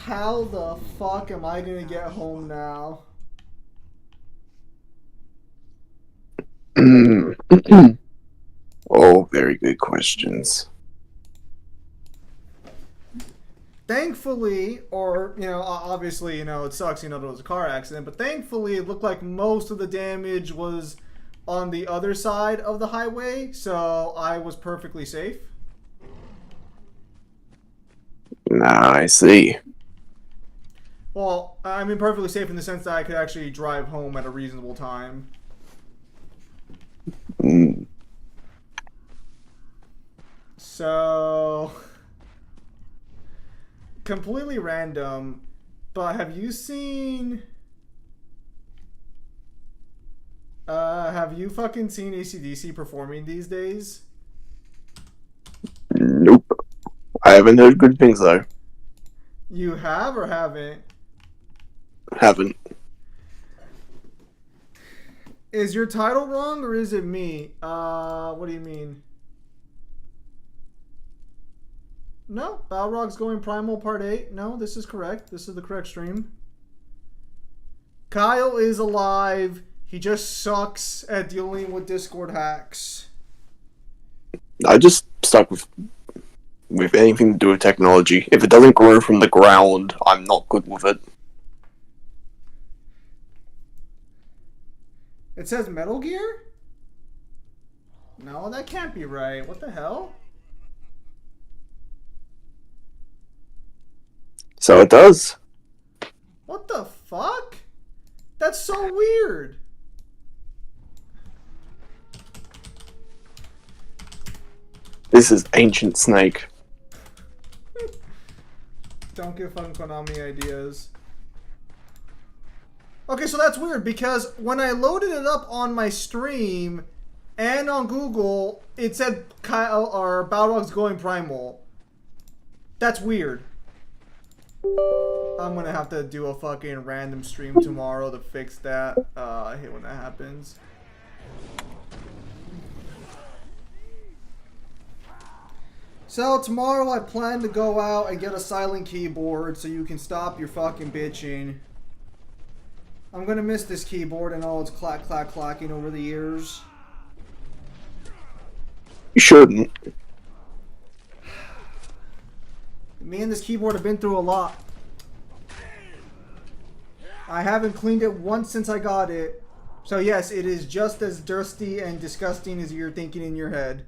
How the fuck am I gonna get home now? Oh, very good questions. Thankfully, or, obviously, it sucks, there was a car accident, but thankfully it looked like most of the damage was on the other side of the highway, so I was perfectly safe. Nah, I see. Well, I mean perfectly safe in the sense that I could actually drive home at a reasonable time. Mm, So, completely random, but have you fucking seen AC/DC performing these days? nope. I haven't heard good things though. You have or haven't? Haven't. Is your title wrong or is it me? What do you mean? No, Balrog's going primal part 8. No, this is correct. This is the correct stream. Kyle is alive. He just sucks at dealing with Discord hacks. I just stuck with anything to do with technology. If it doesn't grow from the ground, I'm not good with it. It says Metal Gear? No, that can't be right. What the hell? So it does. What the fuck? That's so weird. This is Ancient Snake. Don't give fucking Konami ideas. Okay, so that's weird because when I loaded it up on my stream and on Google, it said Kyle or Balrog's going primal. That's weird. I'm gonna have to do a fucking random stream tomorrow to fix that. I hate when that happens. So tomorrow I plan to go out and get a silent keyboard so you can stop your fucking bitching. I'm gonna miss this keyboard and all its clack clack clacking over the years. You shouldn't. Me and this keyboard have been through a lot. I haven't cleaned it once since I got it. So yes, it is just as dusty and disgusting as you're thinking in your head.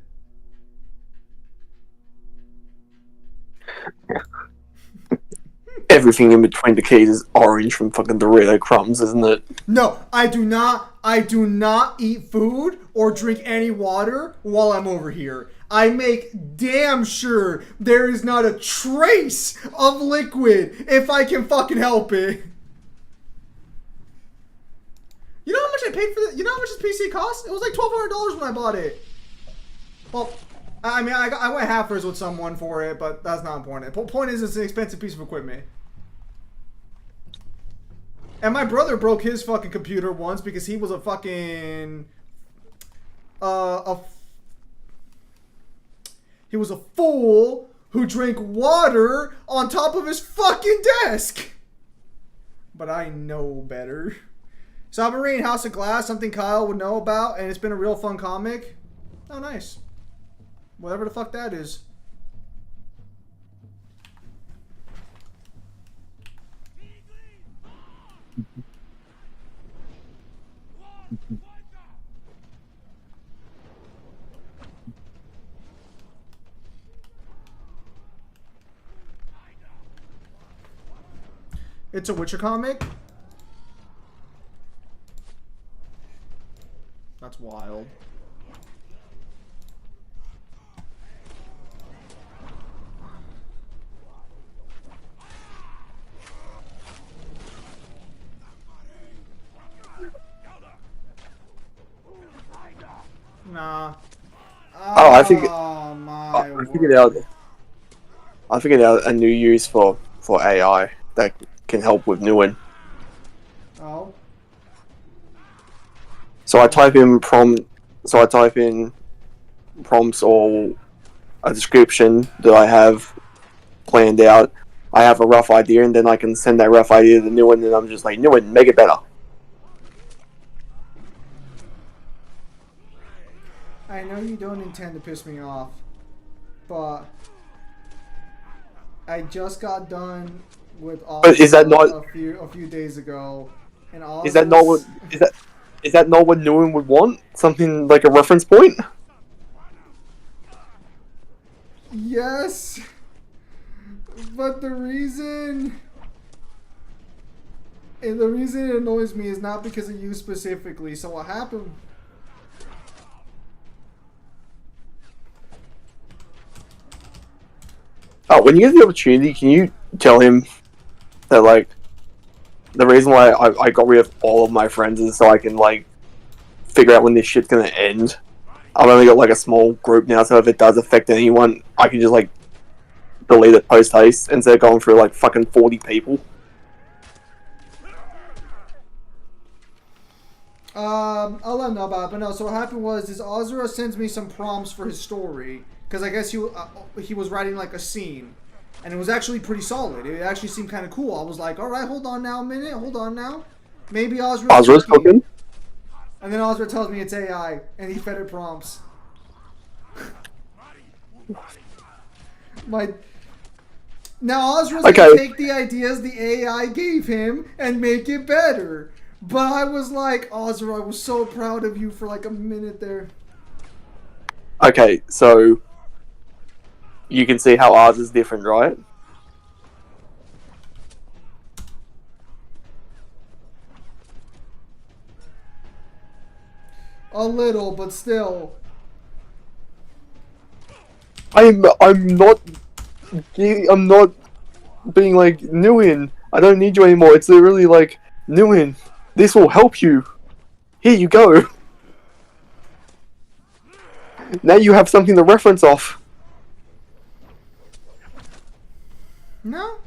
Everything in between the keys is orange from fucking Dorito crumbs, isn't it? No, I do not eat food or drink any water while I'm over here. I make damn sure there is not a trace of liquid if I can fucking help it. You know how much I paid for this? You know how much this PC cost? It was like $1,200 when I bought it. Well, I mean, I went halfers with someone for it, but that's not important. The point is, it's an expensive piece of equipment. And my brother broke his fucking computer once because he was a fucking... he was a fool who drank water on top of his fucking desk. But I know better. Submarine House of Glass, something Kyle would know about, and it's been a real fun comic. Oh, nice. Whatever the fuck that is. It's a Witcher comic? That's wild. Nah. Oh, I think Oh my I figured out. I figured out a new use for AI that can help with Nguyen. Oh. So I type in prompts or a description that I have planned out. I have a rough idea, and then I can send that rough idea to Nguyen, and I'm just like, Nguyen, make it better. I know you don't intend to piss me off, but I just got done with Ozra But is that not a few days ago, and is that not what is that not what Nguyen would want? Something like a reference point? Yes, but the reason it annoys me is not because of you specifically. So what happened? Oh, when you get the opportunity, can you tell him that, like, the reason why I got rid of all of my friends is so I can, like, figure out when this shit's gonna end. I've only got, like, a small group now, so if it does affect anyone, I can just, like, delete it post-haste instead of going through, like, fucking 40 people. I'll let him know about it, but no, so what happened was, Ozra sends me some prompts for his story, because I guess he was writing, like, a scene, and it was actually pretty solid. It actually seemed kind of cool. I was like, alright, hold on now a minute, hold on now. Maybe Ozra's cooking? And then Ozra tells me it's AI, and he fed it prompts. Now Ozra's gonna take the ideas the AI gave him and make it better. But I was like, Ozra, I was so proud of you for like a minute there. Okay, so you can see how ours is different, right? A little, but still. I'm not being like, Nguyen, I don't need you anymore. It's literally like, Nguyen, this will help you. Here you go. Now you have something to reference off. No,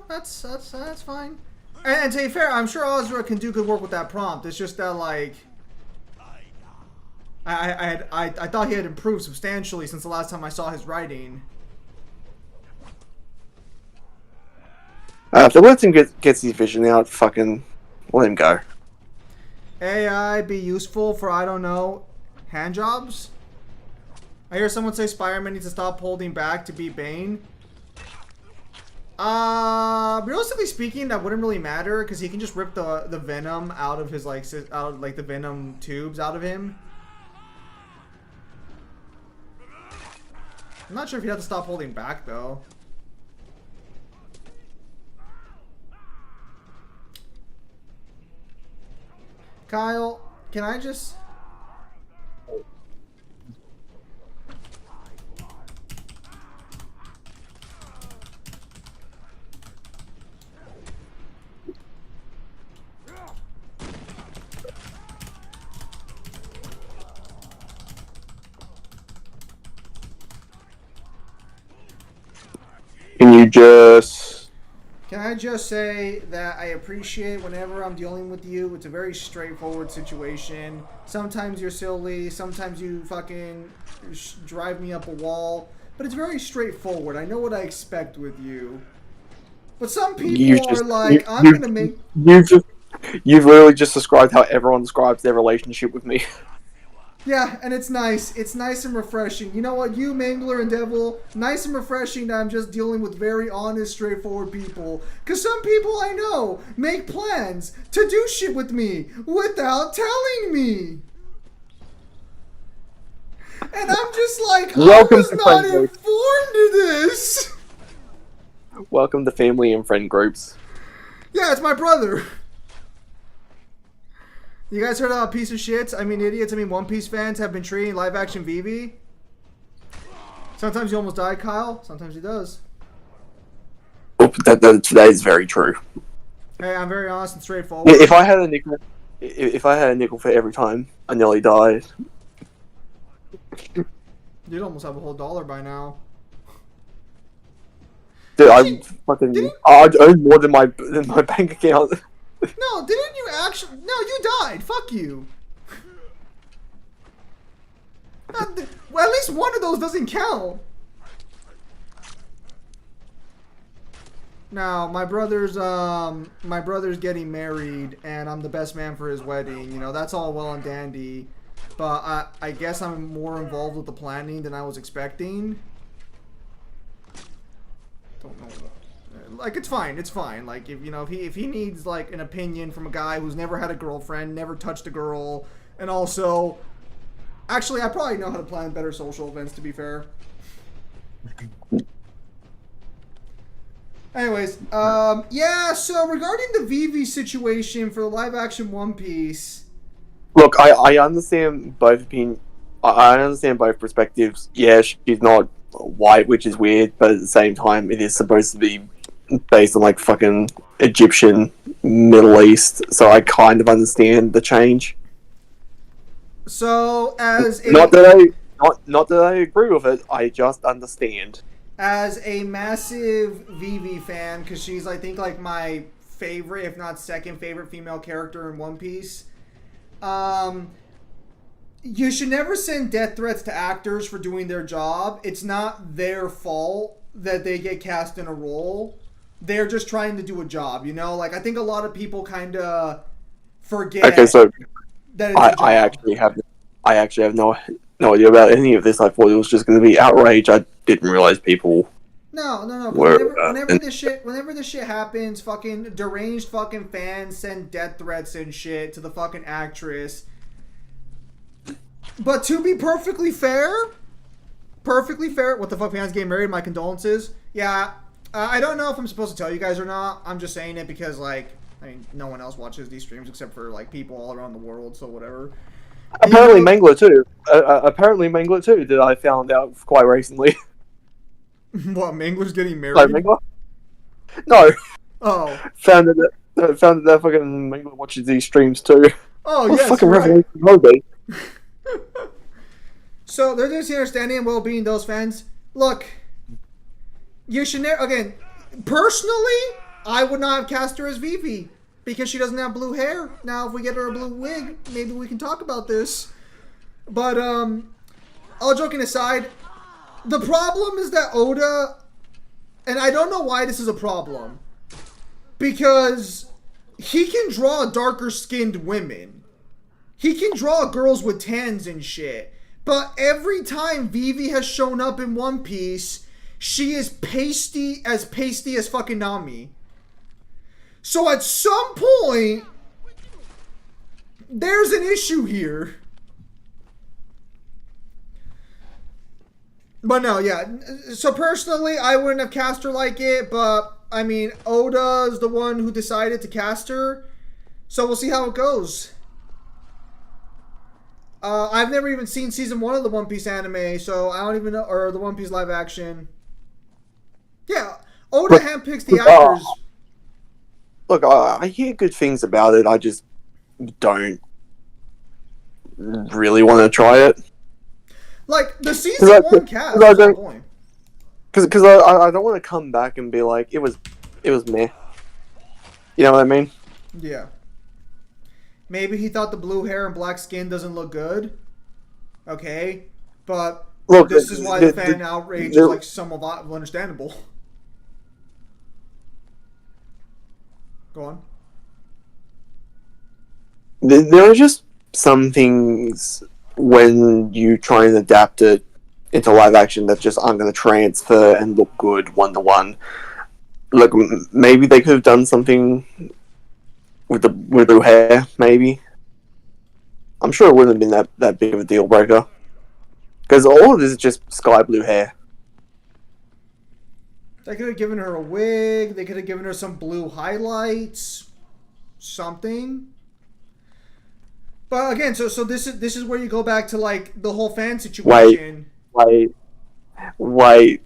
that's fine. And to be fair, I'm sure Ozra can do good work with that prompt. It's just that, like, I thought he had improved substantially since the last time I saw his writing. If the let him gets his vision out, fucking let him go. AI be useful for, I don't know, hand jobs? I hear someone say Spider-Man needs to stop holding back to beat Bane. Realistically speaking, that wouldn't really matter because he can just rip the venom out of his the venom tubes out of him. I'm not sure if he'd have to stop holding back though. Kyle, can I just... Can you just... Can I just say that I appreciate whenever I'm dealing with you, it's a very straightforward situation. Sometimes you're silly, sometimes you fucking drive me up a wall, but it's very straightforward. I know what I expect with you. But some people are like, I'm gonna make... You've literally just described how everyone describes their relationship with me. Yeah, and it's nice. It's nice and refreshing. You know what? You, Mangler, and Devil, nice and refreshing that I'm just dealing with very honest, straightforward people. Because some people I know make plans to do shit with me without telling me. And I'm just like, Welcome I was to not friend group. informed of this. Welcome to family and friend groups. Yeah, it's my brother. You guys heard about piece of shits? I mean idiots. I mean One Piece fans have been treating live action Vivi. Sometimes you almost die, Kyle. Sometimes he does. That is very true. Hey, I'm very honest and straightforward. If I had a nickel for every time I nearly died, you'd almost have a whole $1 by now. dude, I'd earn more than my bank account. No, didn't you actually? No, you died. Fuck you. Well, at least one of those doesn't count. Now, my brother's getting married, and I'm the best man for his wedding. You know, that's all well and dandy, but I guess I'm more involved with the planning than I was expecting. Don't know. Like, it's fine. It's fine. Like, if he needs like an opinion from a guy who's never had a girlfriend, never touched a girl, and also, actually, I probably know how to plan better social events. To be fair. Anyways, yeah, so regarding the Vivi situation for the live-action One Piece... Look, I understand both I understand both perspectives. Yeah, she's not white, which is weird, but at the same time, it is supposed to be based on, like, fucking Egyptian, Middle East, so I kind of understand the change. So, as a... Not that I agree with it, I just understand. As a massive Vivi fan, because she's, I think, like, my favorite, if not second favorite female character in One Piece, you should never send death threats to actors for doing their job. It's not their fault that they get cast in a role. They're just trying to do a job, you know? Like, I think a lot of people kind of forget Okay, so that it's a job. I actually have no idea about any of this. I thought it was just going to be outrage. I didn't realize people. No. Were, Whenever this shit happens, fucking deranged fucking fans send death threats and shit to the fucking actress. But to be perfectly fair, what the fuck, fans getting married? My condolences. Yeah, I don't know if I'm supposed to tell you guys or not. I'm just saying it because, like, I mean, no one else watches these streams except for, like, people all around the world, so whatever. Apparently Mangler too. Apparently Mangler too, that I found out quite recently. What, Mangler's getting married? Like Mangler? No. Oh. Found that fucking Mangler watches these streams too. Oh, what yes, fucking right. revelation. So, there's this understanding and well-being those fans. Look, you should never... Again, personally, I would not have cast her as Vivi. Because she doesn't have blue hair. Now, if we get her a blue wig, maybe we can talk about this. But, all joking aside, the problem is that Oda, and I don't know why this is a problem, because he can draw darker-skinned women. He can draw girls with tans and shit. But every time Vivi has shown up in One Piece, she is pasty as fucking Nami. So at some point, there's an issue here. But no, yeah. So personally, I wouldn't have cast her like it, but I mean, Oda's the one who decided to cast her. So we'll see how it goes. I've never even seen season 1 of the One Piece anime, so I don't even know, or the One Piece live action. Yeah, Oda handpicks the actors. Look, I hear good things about it. I just don't really want to try it. Like, the season 1 cast is the point. Because I don't want to come back and be like, it was meh. You know what I mean? Yeah. Maybe he thought the blue hair and black skin doesn't look good. Okay. But look, this is why the fan outrage is like somewhat understandable. Go on. There are just some things when you try and adapt it into live action that just aren't going to transfer and look good 1-to-1. Look, maybe they could have done something with the hair, maybe. I'm sure it wouldn't have been that big of a deal breaker. Because all of this is just sky blue hair. They could have given her a wig. They could have given her some blue highlights. Something. But again, so this is where you go back to like the whole fan situation. Wait.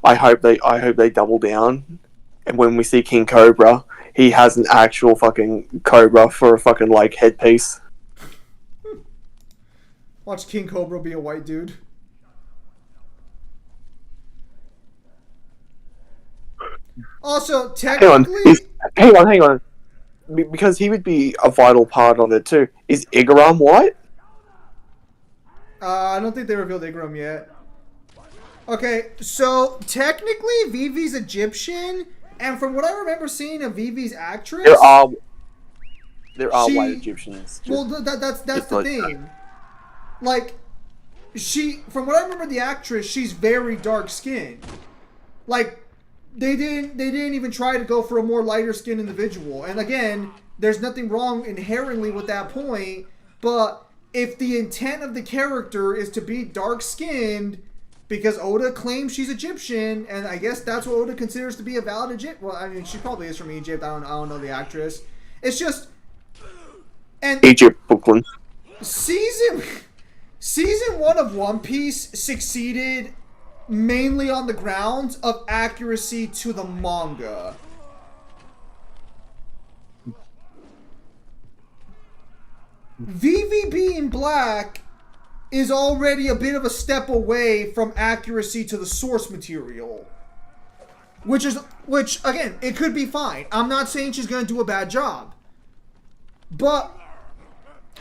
I hope they double down. And when we see King Cobra, he has an actual fucking cobra for a fucking like headpiece. Watch King Cobra be a white dude. Also, technically... Hang on. Because he would be a vital part of it too. Is Igaram white? I don't think they revealed Igaram yet. Okay, so technically Vivi's Egyptian, and from what I remember seeing of Vivi's actress, there are white Egyptians. Well, that's the thing. Like, from what I remember, the actress, she's very dark skinned. Like, they didn't even try to go for a more lighter skinned individual. And again, there's nothing wrong inherently with that point. But if the intent of the character is to be dark skinned, because Oda claims she's Egyptian, and I guess that's what Oda considers to be a valid Egypt. Well, I mean, she probably is from Egypt. I don't know the actress. It's just, and Egypt, Brooklyn. Season 1 of One Piece succeeded mainly on the grounds of accuracy to the manga. Vivi being black is already a bit of a step away from accuracy to the source material. Which again, it could be fine. I'm not saying she's going to do a bad job. But,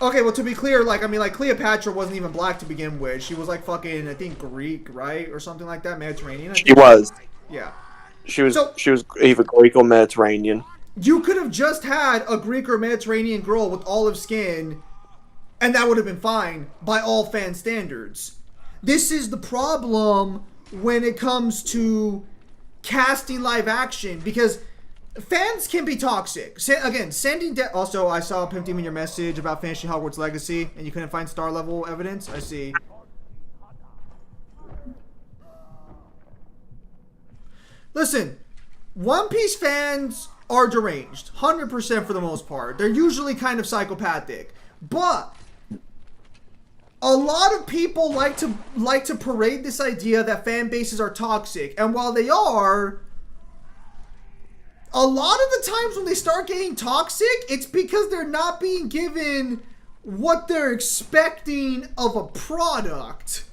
okay, well, to be clear, like Cleopatra wasn't even black to begin with. She was like fucking, I think, Greek, right? Or something like that, Mediterranean. She was. Yeah. She was either Greek or Mediterranean. You could have just had a Greek or Mediterranean girl with olive skin, and that would have been fine by all fan standards. This is the problem when it comes to casting live action, because fans can be toxic. Again, also, I saw Pimp Demon your message about finishing Hogwarts Legacy, and you couldn't find star level evidence. I see. Listen, One Piece fans are deranged, 100% for the most part. They're usually kind of psychopathic, but a lot of people like to parade this idea that fan bases are toxic, and while they are, a lot of the times when they start getting toxic, it's because they're not being given what they're expecting of a product.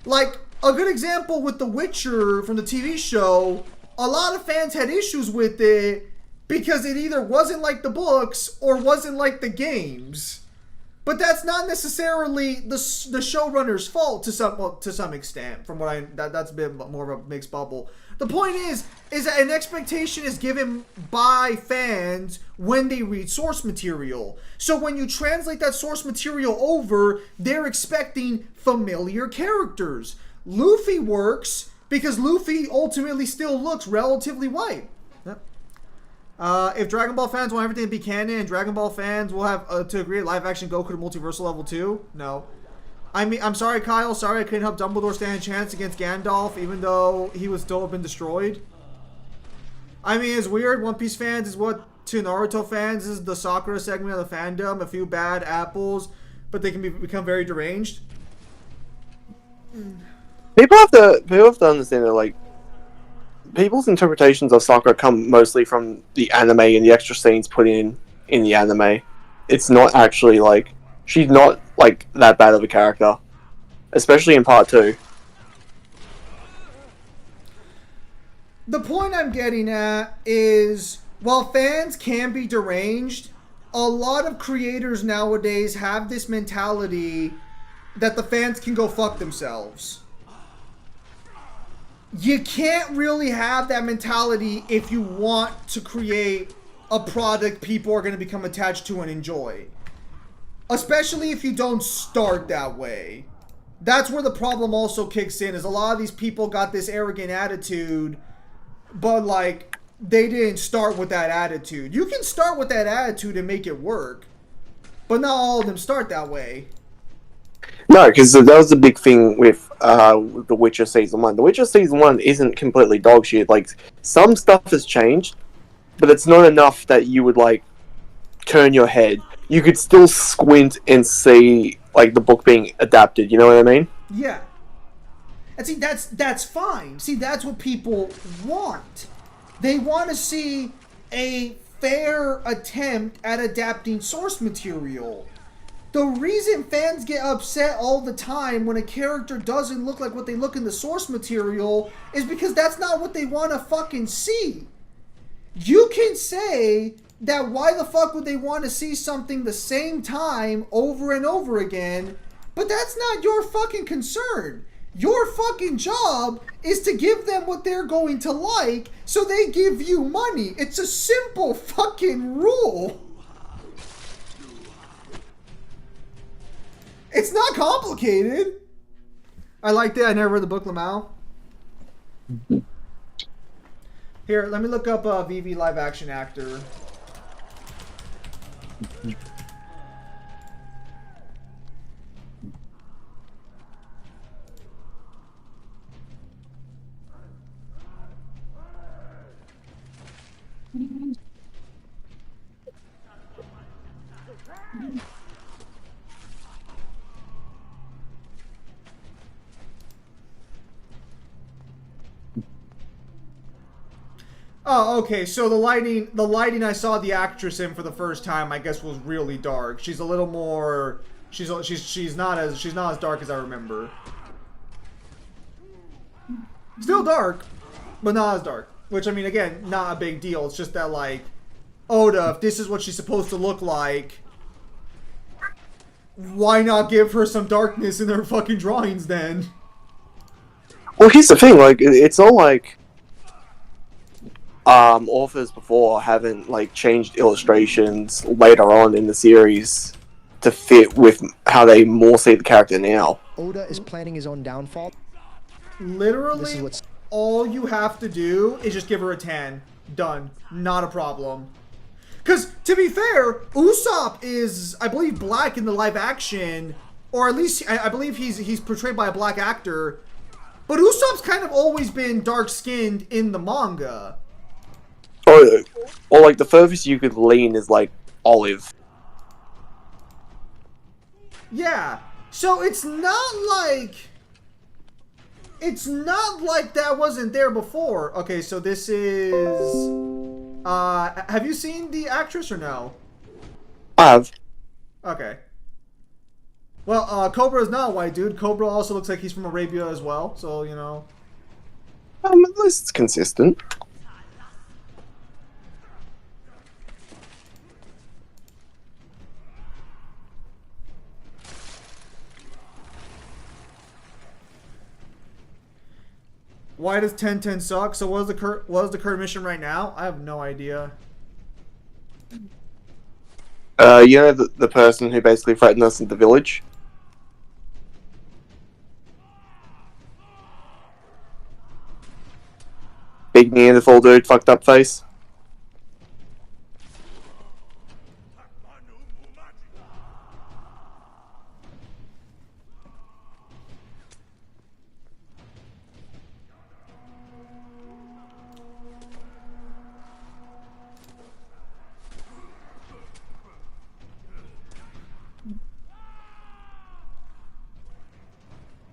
Like, a good example with The Witcher from the TV show, a lot of fans had issues with it because it either wasn't like the books or wasn't like the games. But that's not necessarily the showrunner's fault to some extent. From what that's a bit more of a mixed bubble. The point is that an expectation is given by fans when they read source material. So when you translate that source material over, they're expecting familiar characters. Luffy works because Luffy ultimately still looks relatively white. Yep. If Dragon Ball fans want everything to be canon, and Dragon Ball fans will have to agree live action Goku to multiversal level 2, no. I mean, I'm sorry, Kyle. Sorry I couldn't help Dumbledore stand a chance against Gandalf, even though he would still have been destroyed. I mean, it's weird. One Piece fans is what to Naruto fans is the Sakura segment of the fandom. A few bad apples, but they can become very deranged. People have to understand that, like, people's interpretations of Sakura come mostly from the anime and the extra scenes put in the anime. It's not actually, like, she's not, like, that bad of a character. Especially in part 2. The point I'm getting at is, while fans can be deranged, a lot of creators nowadays have this mentality that the fans can go fuck themselves. You can't really have that mentality if you want to create a product people are going to become attached to and enjoy. Especially if you don't start that way. That's where the problem also kicks in, is a lot of these people got this arrogant attitude, but like, they didn't start with that attitude. You can start with that attitude and make it work, but not all of them start that way. No, because that was the big thing with The Witcher Season 1. The Witcher Season 1 isn't completely dog shit. Like, some stuff has changed, but it's not enough that you would, like, turn your head. You could still squint and see, like, the book being adapted, you know what I mean? Yeah. And see, that's fine. See, that's what people want. They want to see a fair attempt at adapting source material. The reason fans get upset all the time when a character doesn't look like what they look in the source material is because that's not what they want to fucking see. You can say that why the fuck would they want to see something the same time over and over again, But that's not your fucking concern. Your fucking job is to give them what they're going to like, so they give you money. It's a simple fucking rule. It's not complicated. I liked it. I never read the book, Lamau. Here, let me look up a VV live action actor. Oh, okay. So the lighting I saw the actress in for the first time, I guess, was really dark. She's a little more. She's not as dark as I remember. Still dark, but not as dark. Which, I mean, again, not a big deal. It's just that, like, Oda, if this is what she's supposed to look like, why not give her some darkness in her fucking drawings then? Well, here's the thing, like, it's all like authors before haven't like changed illustrations later on in the series to fit with how they more see the character now. Oda is planning his own downfall. Literally, all you have to do is just give her a 10. Done. Not a problem. Because, to be fair, Usopp is, I believe, black in the live action, or at least, I believe he's portrayed by a black actor, but Usopp's kind of always been dark-skinned in the manga. Or like, the furthest you could lean is, like, olive. Yeah. So, it's not like that wasn't there before. Okay, so this is... have you seen the actress or no? I have. Okay. Well, Cobra is not a white dude. Cobra also looks like he's from Arabia as well, so, you know. At least it's consistent. Why does 1010 suck? So what is the current mission right now? I have no idea. You know the person who basically threatened us in the village? Big Neanderthal dude, fucked up face.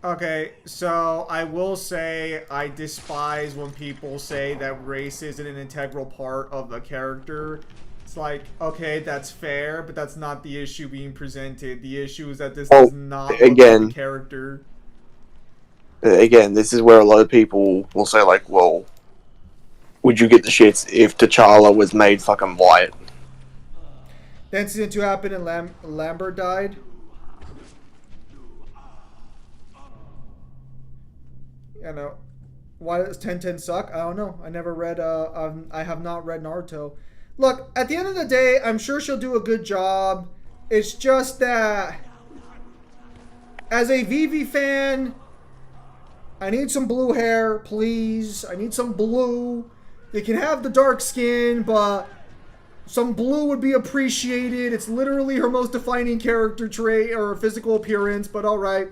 Okay, so I will say I despise when people say that race isn't an integral part of the character. It's like, okay, that's fair, but that's not the issue being presented. The issue is that this does not look like the character. Again, this is where a lot of people will say, like, well, would you get the shits if T'Challa was made fucking white? The incident 2 happened and Lambert died. You know, why does 1010 suck? I don't know. I never read, I have not read Naruto. Look, at the end of the day, I'm sure she'll do a good job. It's just that, as a Vivi fan, I need some blue hair, please. I need some blue. You can have the dark skin, but some blue would be appreciated. It's literally her most defining character trait or physical appearance, but alright.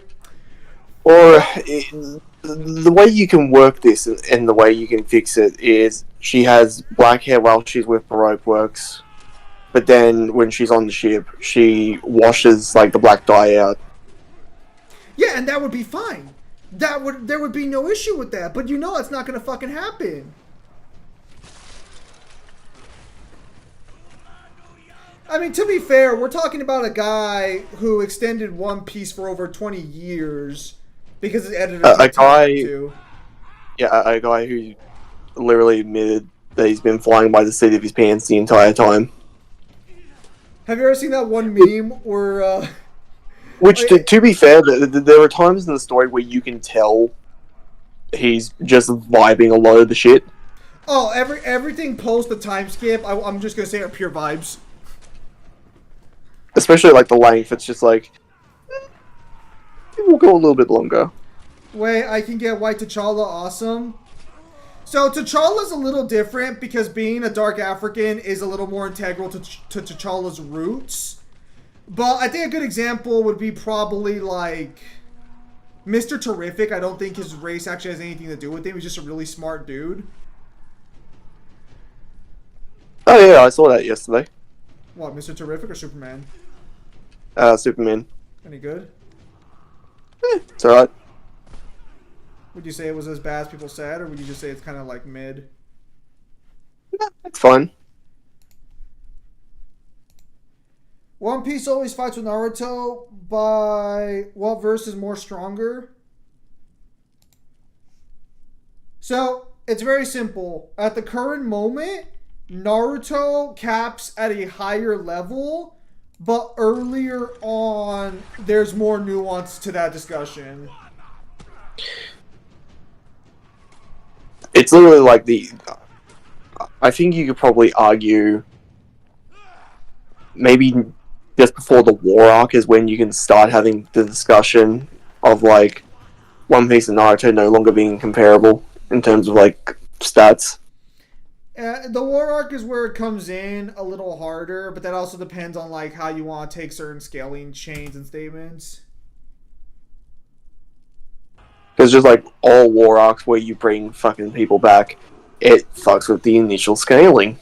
Or the way you can work this and the way you can fix it is she has black hair while she's with Baroque Works, but then when she's on the ship, she washes like the black dye out. Yeah, and that would be fine. There would be no issue with that. But you know it's not gonna fucking happen. I mean, to be fair, we're talking about a guy who extended One Piece for over 20 years. Because his editor a guy who literally admitted that he's been flying by the seat of his pants the entire time. Have you ever seen that one meme where Which, to be fair, there are times in the story where you can tell he's just vibing a lot of the shit. Oh, everything post the time skip, I'm just gonna say are pure vibes. Especially like the length, it's just like it will go a little bit longer. Wait, I can get White T'Challa awesome. So T'Challa's a little different because being a dark African is a little more integral to T'Challa's roots. But I think a good example would be probably like Mr. Terrific. I don't think his race actually has anything to do with him. He's just a really smart dude. Oh yeah, I saw that yesterday. What, Mr. Terrific or Superman? Superman. Any good? It's alright. Would you say it was as bad as people said, or would you just say it's kind of like mid? It's fine. One Piece always fights with Naruto. By what verse is more stronger? So, it's very simple. At the current moment, Naruto caps at a higher level, but earlier on, there's more nuance to that discussion. It's literally like I think you could probably argue maybe just before the war arc is when you can start having the discussion of like One Piece and Naruto no longer being comparable in terms of like stats. The war arc is where it comes in a little harder, but that also depends on like how you want to take certain scaling chains and statements. Because just like all war arcs where you bring fucking people back, it fucks with the initial scaling.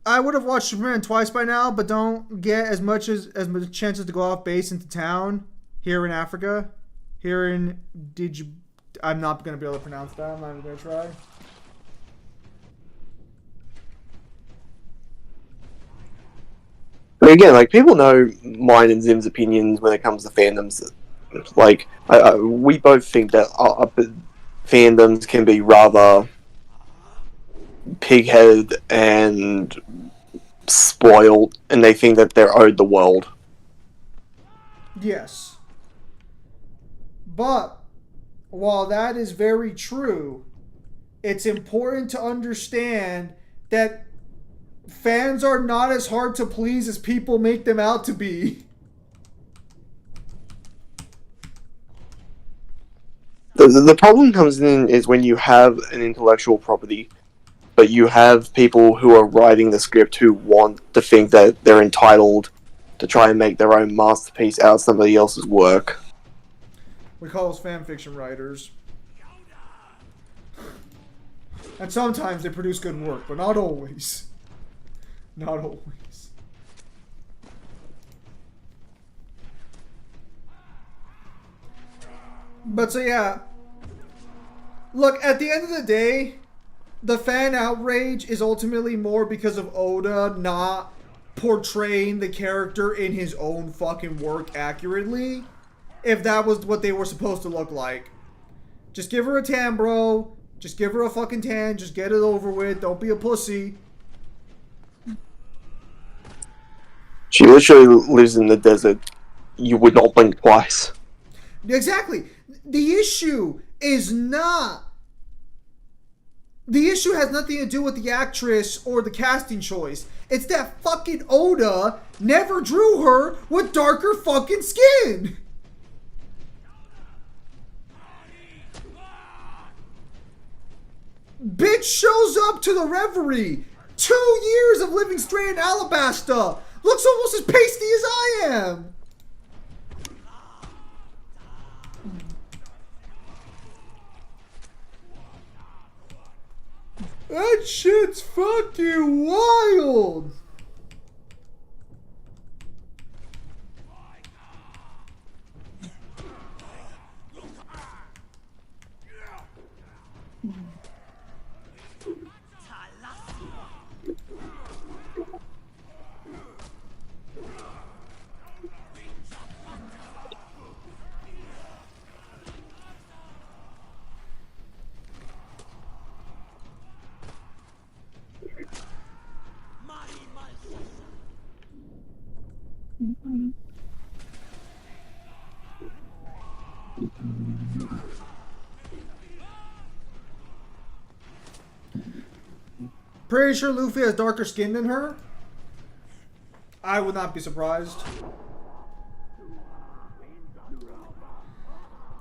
I would have watched Superman twice by now, but don't get as much chances to go off base into town here in Africa. Here in I'm not gonna be able to pronounce that. I'm not even gonna try. But again, like people know mine and Zim's opinions when it comes to fandoms. Like we both think that fandoms can be rather pig-headed and spoiled, and they think that they're owed the world. Yes. But while that is very true, it's important to understand that fans are not as hard to please as people make them out to be. The problem comes in is when you have an intellectual property, but you have people who are writing the script who want to think that they're entitled to try and make their own masterpiece out of somebody else's work. We call those fan fiction writers. And sometimes they produce good work, but not always. Not always. But so yeah. Look, at the end of the day, the fan outrage is ultimately more because of Oda not portraying the character in his own fucking work accurately. If that was what they were supposed to look like. Just give her a tan, bro. Just give her a fucking tan. Just get it over with. Don't be a pussy. She literally lives in the desert. You would not blink twice. Exactly. The issue is not... The issue has nothing to do with the actress or the casting choice. It's that fucking Oda never drew her with darker fucking skin. Bitch shows up to the reverie. 2 years of living straight in Alabasta. Looks almost as pasty as I am. That shit's fucking wild. Pretty sure Luffy has darker skin than her. I would not be surprised.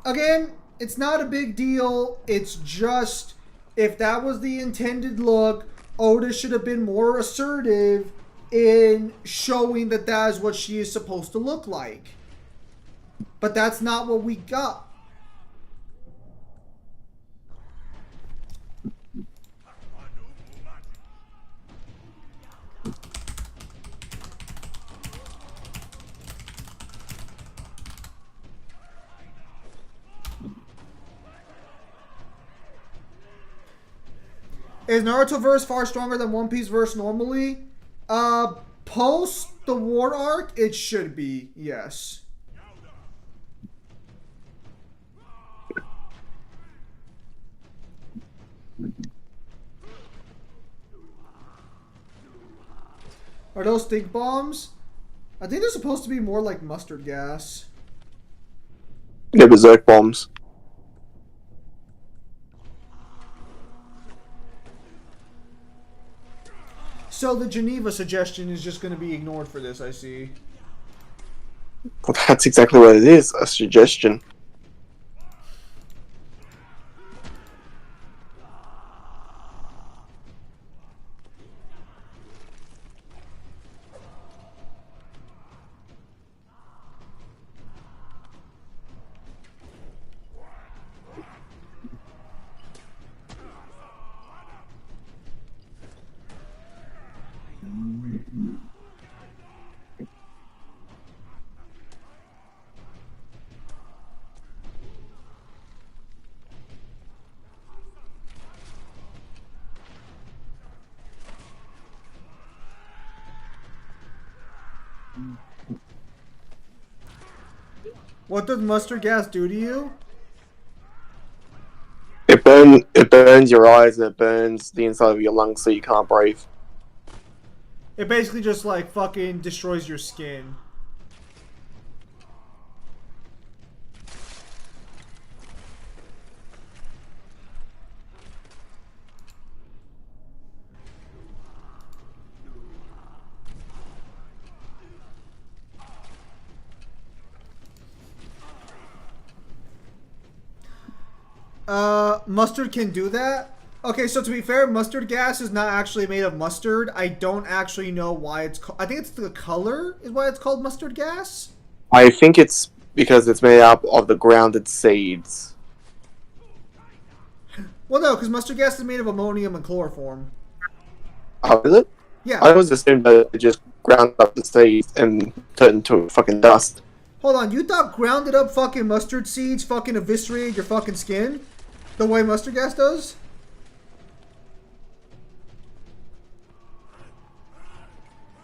Again, it's not a big deal. It's just, if that was the intended look, Oda should have been more assertive in showing that that is what she is supposed to look like. But that's not what we got. Is Naruto verse far stronger than One Piece verse normally? Post the war arc, it should be, yes. Are those stink bombs? I think they're supposed to be more like mustard gas. Yeah, berserk bombs. So the Geneva suggestion is just going to be ignored for this, I see. Well, that's exactly what it is, a suggestion. What does mustard gas do to you? It burns your eyes and it burns the inside of your lungs so you can't breathe. It basically just like fucking destroys your skin. Mustard can do that? Okay, so to be fair, mustard gas is not actually made of mustard. I don't actually know why it's called... I think it's the color is why it's called mustard gas. I think it's because it's made up of the grounded seeds. Well, no, because mustard gas is made of ammonium and chloroform. Oh, is it? Yeah. I always assumed that it just ground up the seeds and turned into fucking dust. Hold on, you thought grounded up fucking mustard seeds fucking eviscerate your fucking skin? The way mustard gas does?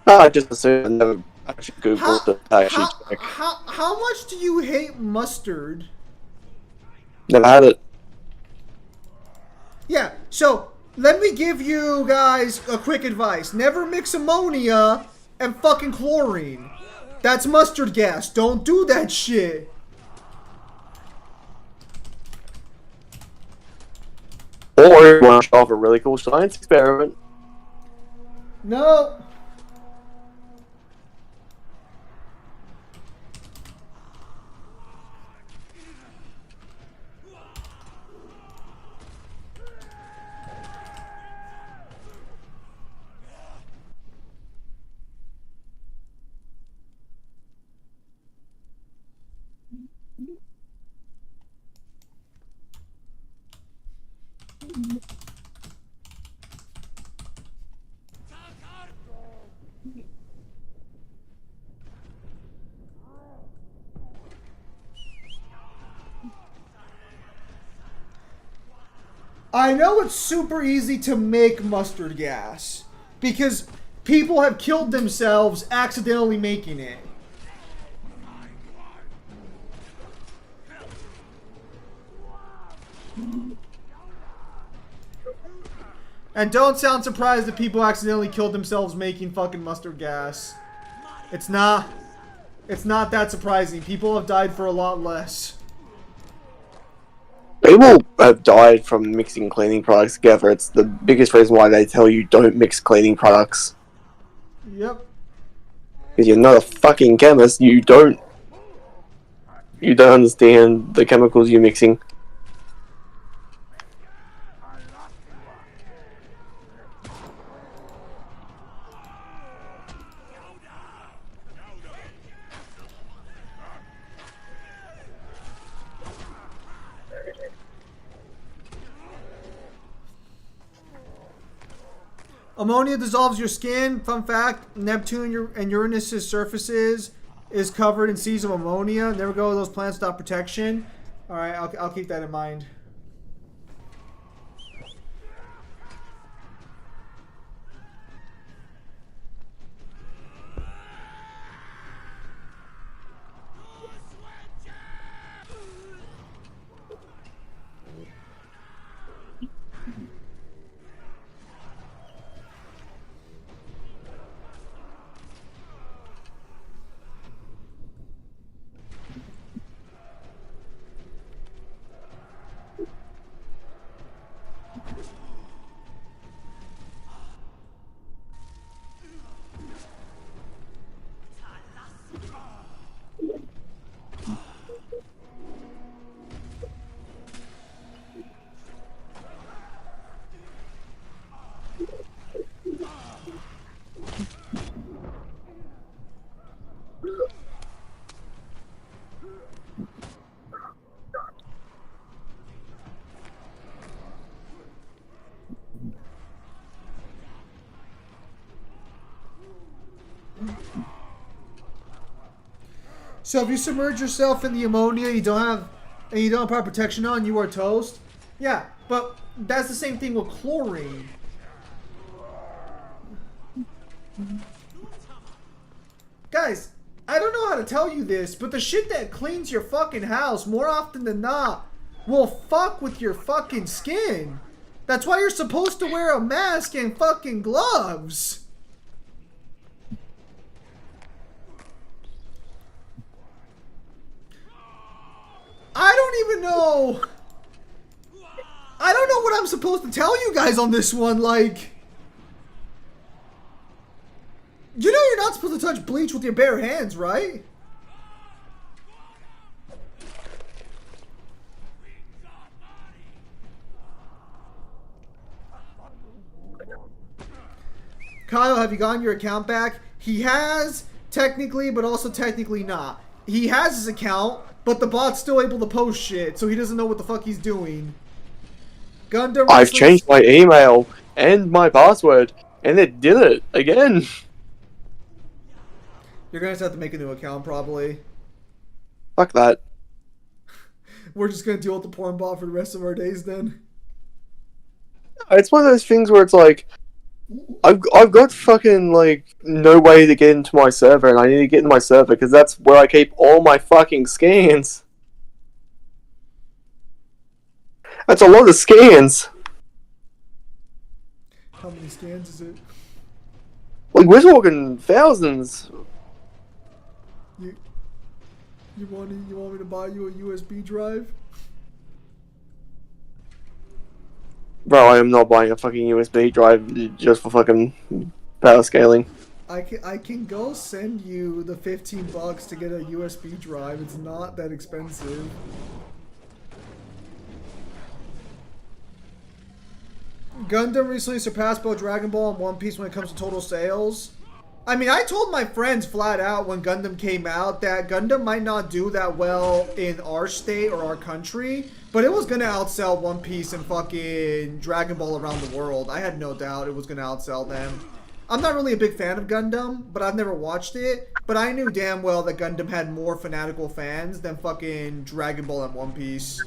No, I just assumed. I never actually googled it. Actually check. How much do you hate mustard? Never had it. Yeah, so let me give you guys a quick advice. Never mix ammonia and fucking chlorine. That's mustard gas. Don't do that shit. Or you want to show off a really cool science experiment. No. I know it's super easy to make mustard gas because people have killed themselves accidentally making it. And don't sound surprised that people accidentally killed themselves making fucking mustard gas. It's not It's not that surprising. People have died for a lot less. People have died from mixing cleaning products together. It's the biggest reason why they tell you don't mix cleaning products. Yep. Because you're not a fucking chemist. You don't understand the chemicals you're mixing. Ammonia dissolves your skin. Fun fact: Neptune and Uranus's surfaces is covered in seas of ammonia. Never go to those plants without protection. All right, I'll keep that in mind. So if you submerge yourself in the ammonia, you don't have proper protection on, you are toast. Yeah, but that's the same thing with chlorine. Guys, I don't know how to tell you this, but the shit that cleans your fucking house more often than not will fuck with your fucking skin. That's why you're supposed to wear a mask and fucking gloves. I don't even know. I don't know what I'm supposed to tell you guys on this one. Like, you know you're not supposed to touch bleach with your bare hands, right? Kyle, have you gotten your account back? He has, technically, but also technically not. He has his account, but the bot's still able to post shit, so he doesn't know what the fuck he's doing. Gundam I've changed my email and my password, and it did it again. You're gonna have to make a new account, probably. Fuck that. We're just gonna deal with the porn bot for the rest of our days, then. It's one of those things where it's like, I've got fucking, like, no way to get into my server, and I need to get into my server, because that's where I keep all my fucking scans. That's a lot of scans. How many scans is it? Like, we're talking thousands. You want me to buy you a USB drive? Bro, I am not buying a fucking USB drive just for fucking power scaling. I can go send you the $15 to get a USB drive. It's not that expensive. Gundam recently surpassed both Dragon Ball and One Piece when it comes to total sales. I mean, I told my friends flat out when Gundam came out that Gundam might not do that well in our state or our country, but it was gonna outsell One Piece and fucking Dragon Ball around the world. I had no doubt it was gonna outsell them. I'm not really a big fan of Gundam, but I've never watched it. But I knew damn well that Gundam had more fanatical fans than fucking Dragon Ball and One Piece.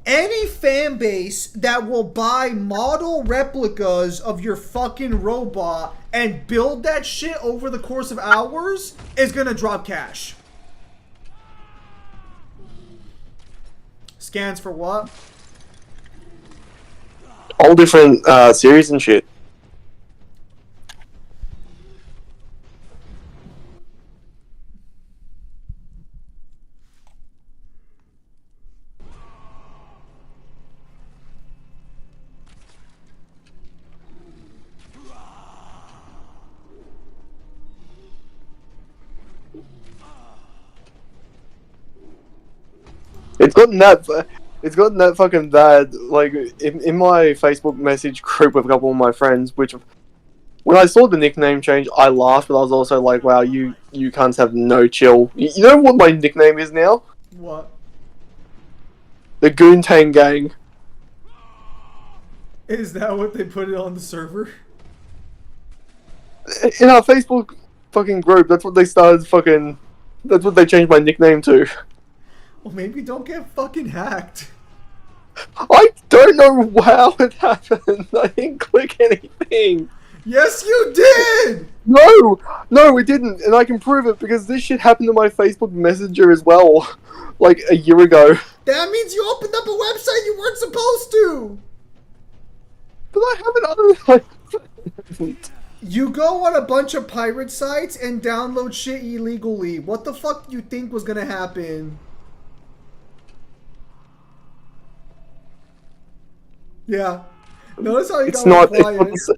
Any fan base that will buy model replicas of your fucking robot and build that shit over the course of hours is gonna drop cash. Scans for what? All different series and shit. It's gotten that. It's gotten that fucking bad. Like in my Facebook message group with a couple of my friends, which when I saw the nickname change, I laughed, but I was also like, "Wow, you cunts have no chill." You know what my nickname is now? What? The Goontang Gang. Is that what they put it on the server? In our Facebook fucking group, that's what they started fucking. That's what they changed my nickname to. Well, maybe don't get fucking hacked. I don't know how it happened. I didn't click anything. Yes, you did! No, it didn't, and I can prove it because this shit happened to my Facebook Messenger as well, like a year ago. That means you opened up a website you weren't supposed to! But I haven't. You go on a bunch of pirate sites and download shit illegally. What the fuck do you think was gonna happen? Yeah. Notice how you It's got not. quiet. It's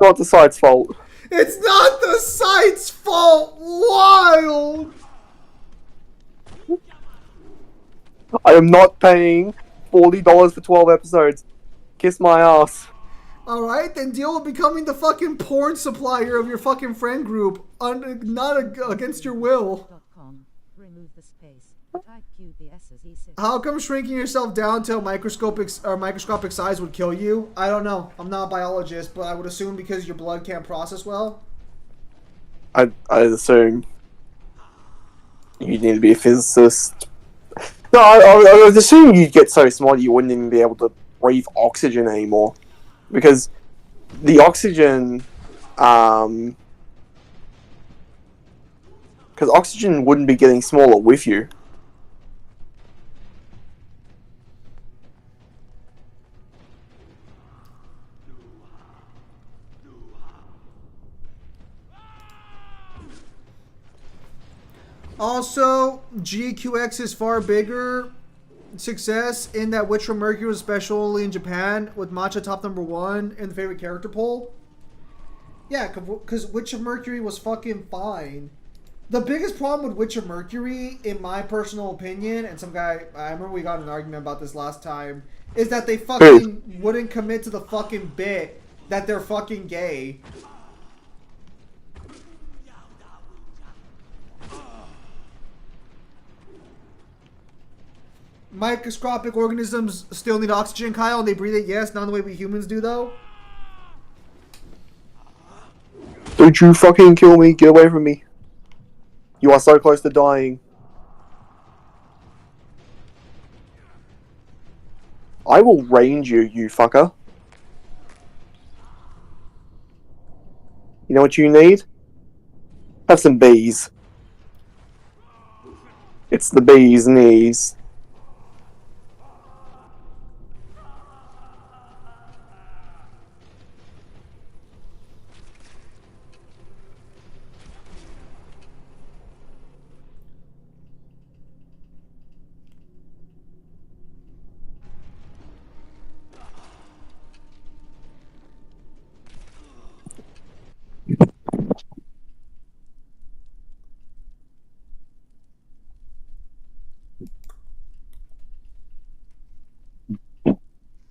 not the site's fault. It's not the site's fault! Wild! I am not paying $40 for 12 episodes. Kiss my ass. Alright, then deal with becoming the fucking porn supplier of your fucking friend group. Not against your will. Remove the space. Type QBS as E6. How come shrinking yourself down to a microscopic size would kill you? I don't know. I'm not a biologist, but I would assume because your blood can't process well. I assume you need to be a physicist. No, I was assuming you'd get so small you wouldn't even be able to breathe oxygen anymore. Because the oxygen, because oxygen wouldn't be getting smaller with you. Also, GQX is far bigger success in that Witcher Mercury was especially in Japan with Matcha top #1 in the favorite character poll. Yeah, because Witcher Mercury was fucking fine. The biggest problem with Witcher Mercury, in my personal opinion, and some guy, I remember we got in an argument about this last time, is that they fucking wouldn't commit to the fucking bit that they're fucking gay. Microscopic organisms still need oxygen, Kyle, and they breathe it, yes, not the way we humans do, though. Don't you fucking kill me, get away from me. You are so close to dying. I will range you, you fucker. You know what you need? Have some bees. It's the bee's knees.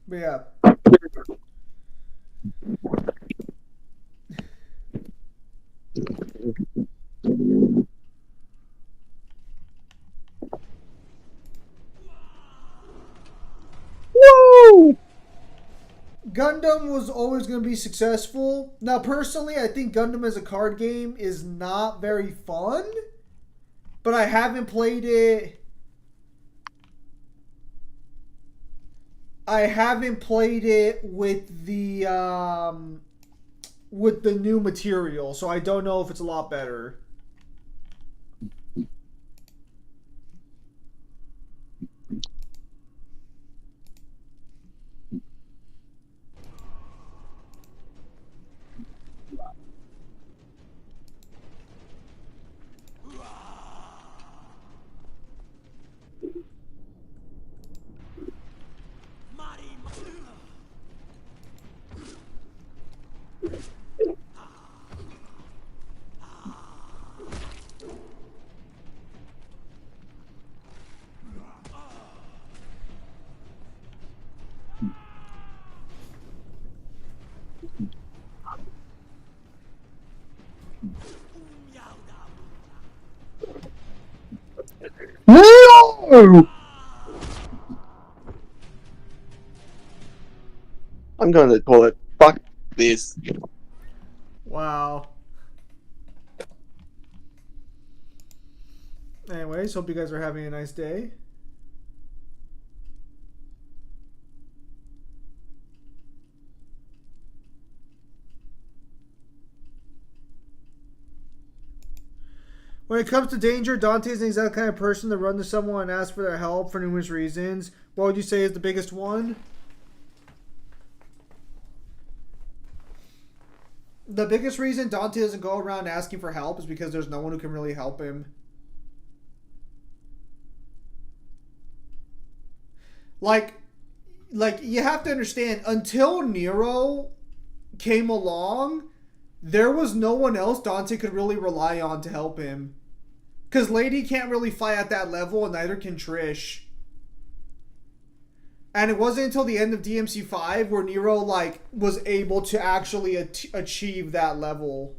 But yeah. Woo! Gundam was always going to be successful. Now, personally, I think Gundam as a card game is not very fun. But I haven't played it. I haven't played it with the new material, so I don't know if it's a lot better. No! I'm going to the toilet. Fuck this. Wow. Anyways, hope you guys are having a nice day. When it comes to danger, Dante is the exact kind of person to run to someone and ask for their help for numerous reasons. What would you say is the biggest one? The biggest reason Dante doesn't go around asking for help is because there's no one who can really help him. Like you have to understand, until Nero came along, there was no one else Dante could really rely on to help him. Because Lady can't really fight at that level, and neither can Trish. And it wasn't until the end of DMC5 where Nero, like, was able to actually achieve that level.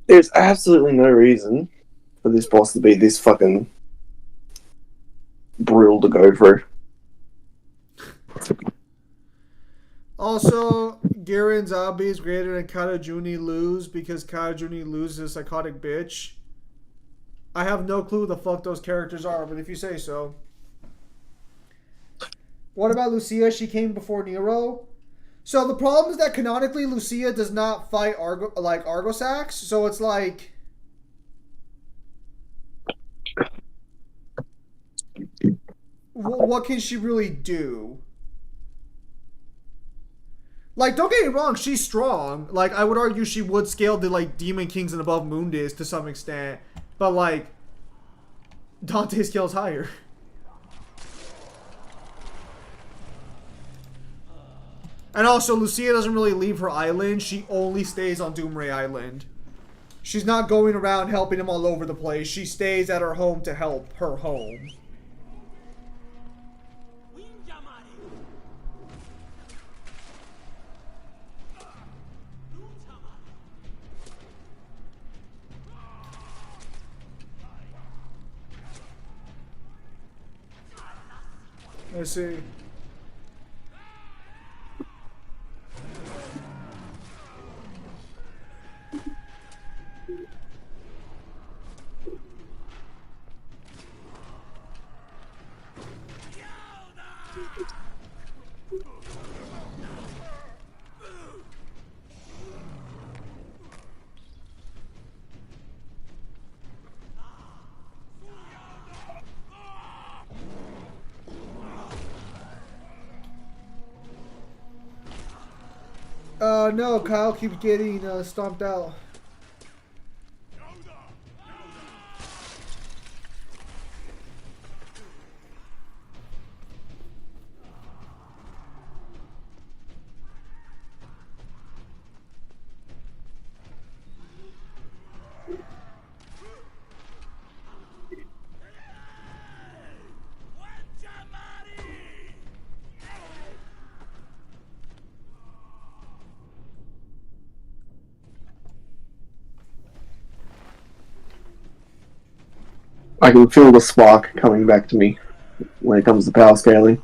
There's absolutely no reason for this boss to be this fucking brutal to go through. Also, Garen Zabi is greater than Katajuni Luz because Katajuni Luz is a psychotic bitch. I have no clue who the fuck those characters are, but if you say so. What about Lucia? She came before Nero. So the problem is that canonically Lucia does not fight Argosax, so it's like... What can she really do? Like, don't get me wrong, she's strong. Like, I would argue she would scale the, like, Demon Kings and above Mundis to some extent. But, like, Dante scales higher. And also, Lucia doesn't really leave her island. She only stays on Doomray Island. She's not going around helping him all over the place. She stays at her home to help her home. Let's see. No, Kyle keeps getting stomped out. I can feel the spark coming back to me when it comes to power scaling.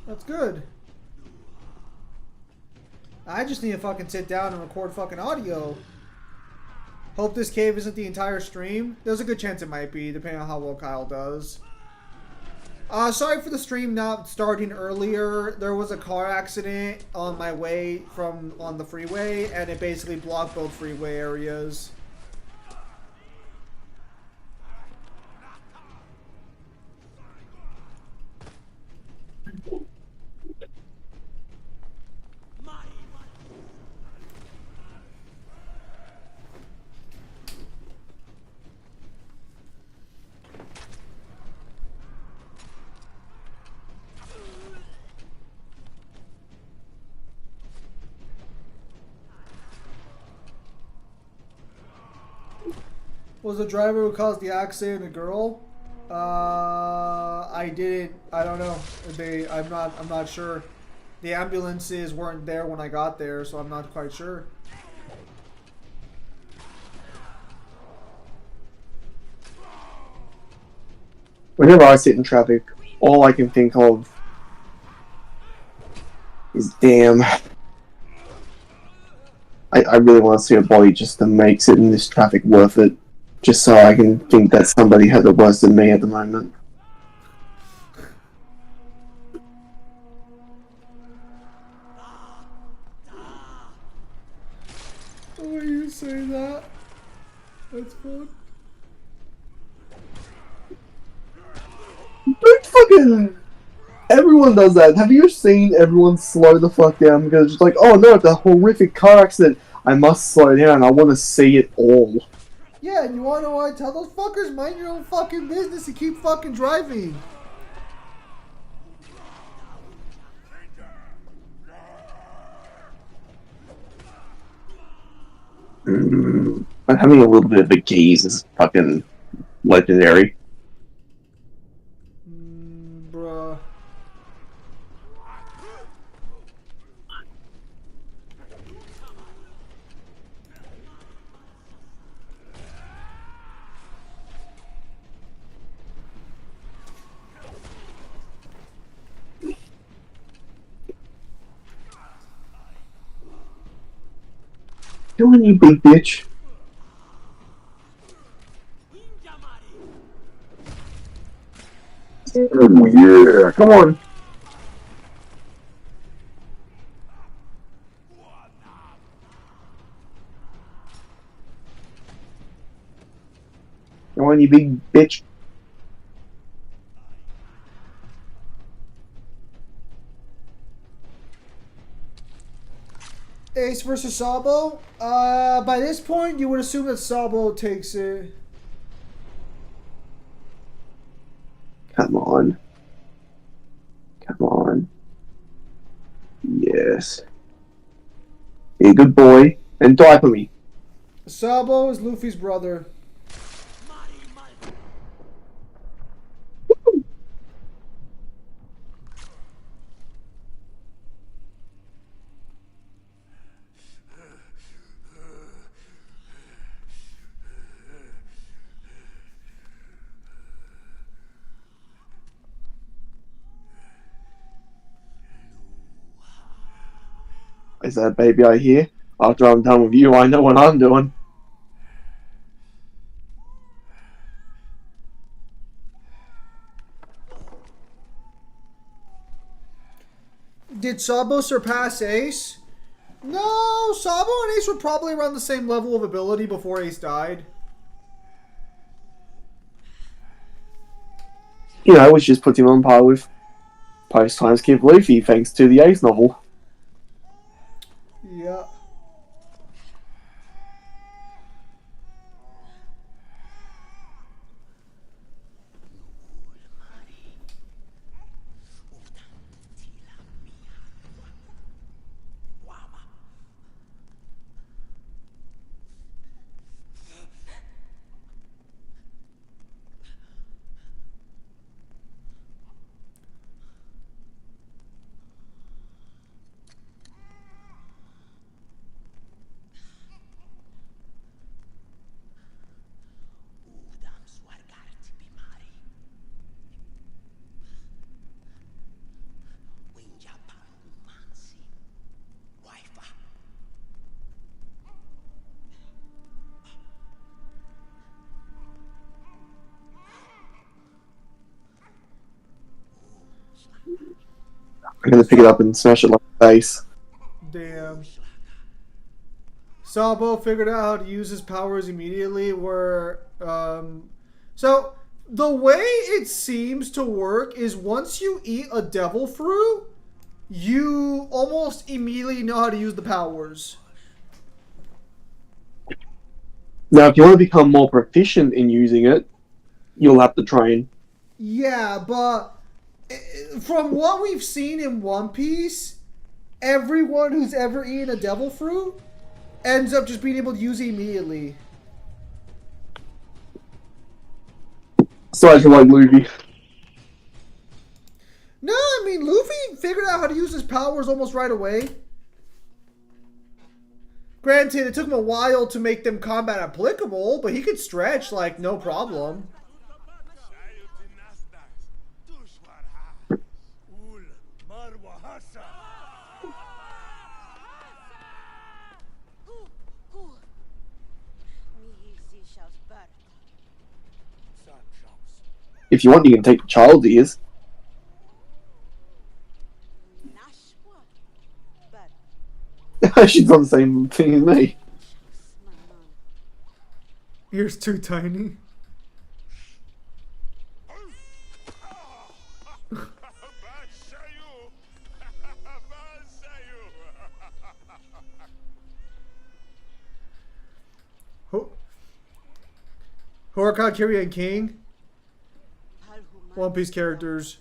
That's good. I just need to fucking sit down and record fucking audio. Hope this cave isn't the entire stream. There's a good chance it might be, depending on how well Kyle does. Sorry for the stream not starting earlier. There was a car accident on my way on the freeway, and it basically blocked both freeway areas. Was the driver who caused the accident a girl? I didn't. I don't know. I'm not sure. The ambulances weren't there when I got there, so I'm not quite sure. Whenever I sit in traffic, all I can think of is damn. I really want to see a body just to make sitting in this traffic worth it. Just so I can think that somebody has it worse than me at the moment. Oh, you say that? That's fun. Don't fucking. Everyone does that. Have you seen everyone slow the fuck down because it's just like, oh no, it's a horrific car accident. I must slow down. I want to see it all. Yeah, and you wanna know what I tell those fuckers? Mind your own fucking business and keep fucking driving. But having a little bit of a gaze is fucking legendary. Bruh. Come on, you big bitch. Oh yeah, come on. Come on, you big bitch. Ace versus Sabo. By this point, you would assume that Sabo takes it. Come on. Come on. Yes. Be a good boy and die for me. Sabo is Luffy's brother. Is that baby I hear? After I'm done with you, I know what I'm doing. Did Sabo surpass Ace? No, Sabo and Ace were probably around the same level of ability before Ace died. You know, which just puts him on par with post-time skip Luffy, thanks to the Ace novel. Yeah. I'm gonna pick it up and smash it like a base. Damn. Sabo figured out how to use his powers immediately so the way it seems to work is once you eat a devil fruit, you almost immediately know how to use the powers. Now, if you want to become more proficient in using it, you'll have to train. Yeah, but from what we've seen in One Piece, everyone who's ever eaten a devil fruit ends up just being able to use it immediately. So I should like Luffy. No, I mean, Luffy figured out how to use his powers almost right away. Granted, it took him a while to make them combat applicable, but he could stretch, like, no problem. If you want, you can take the child's ears. She's on the same thing as me. Ears too tiny. Horika, Kyrie, and King. One Piece characters.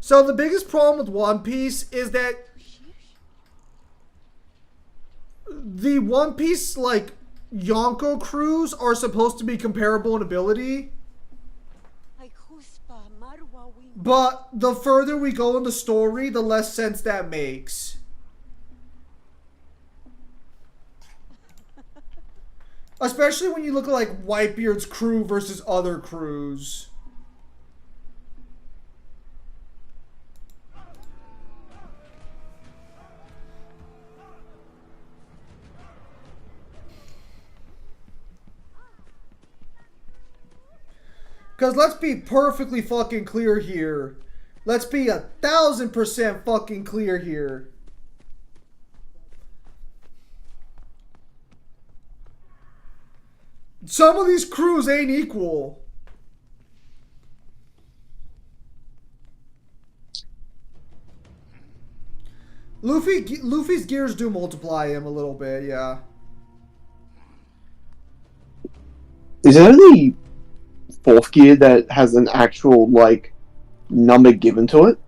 So the biggest problem with One Piece is that the One Piece, like, Yonko crews are supposed to be comparable in ability. But the further we go in the story, the less sense that makes. Especially when you look at, like, Whitebeard's crew versus other crews. Because let's be perfectly fucking clear here. Let's be 1,000% fucking clear here. Some of these crews ain't equal. Luffy's gears do multiply him a little bit, yeah. Is there only fourth gear that has an actual, like, number given to it?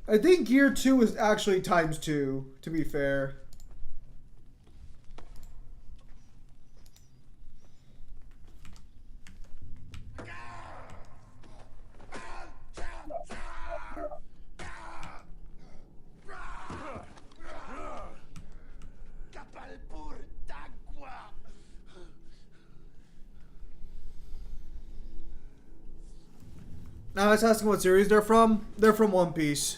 I think gear 2 is actually ×2, to be fair. Now let's ask them what series they're from. They're from One Piece.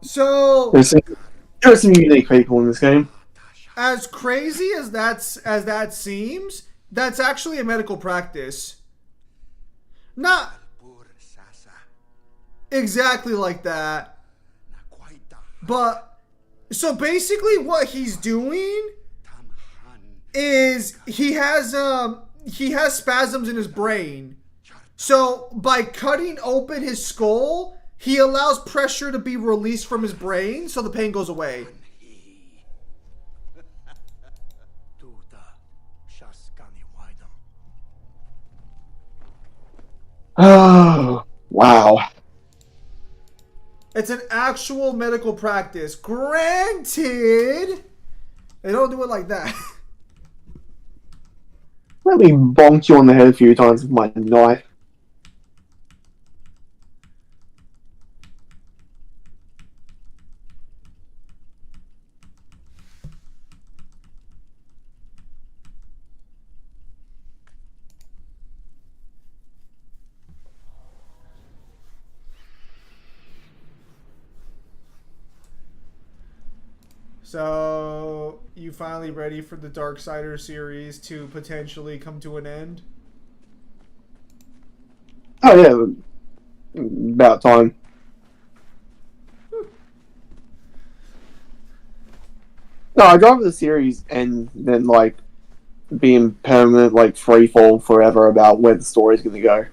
So, There are some unique people in this game. as crazy as that seems, that's actually a medical practice. Not exactly like that. But so basically what he's doing is he has spasms in his brain. So by cutting open his skull, he allows pressure to be released from his brain so the pain goes away. Oh, wow. It's an actual medical practice. Granted, they don't do it like that. Let me bonk you on the head a few times with my knife. So, you finally ready for the Darksider series to potentially come to an end? Oh yeah, about time. No, I'd rather the series end than like being permanent like free fall forever about where the story's gonna go.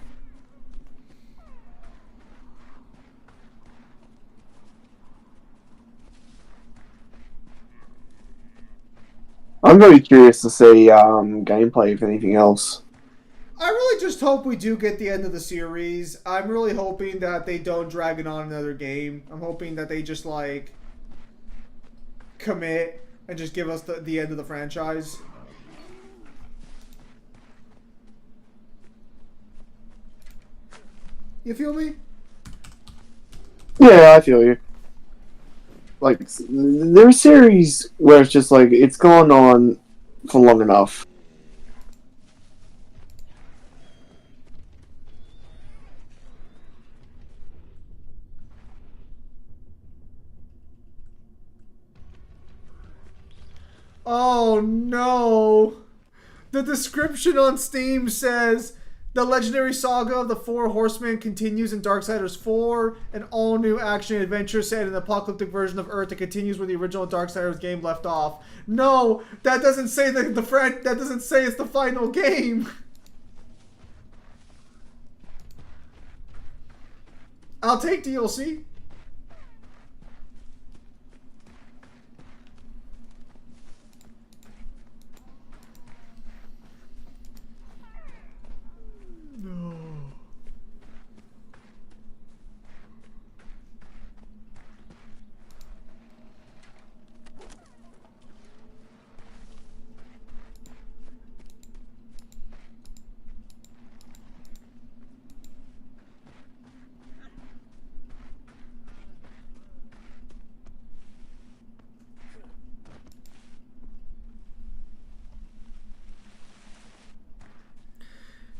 I'm very curious to see gameplay if anything else. I really just hope we do get the end of the series. I'm really hoping that they don't drag it on another game. I'm hoping that they just like commit and just give us the end of the franchise. You feel me? Yeah, I feel you. Like there's series where it's just like it's gone on for long enough. Oh no! The description on Steam says the legendary saga of the Four Horsemen continues in Darksiders 4, an all-new action adventure set in an apocalyptic version of Earth that continues where the original Darksiders game left off. No, that doesn't say that that doesn't say it's the final game. I'll take DLC.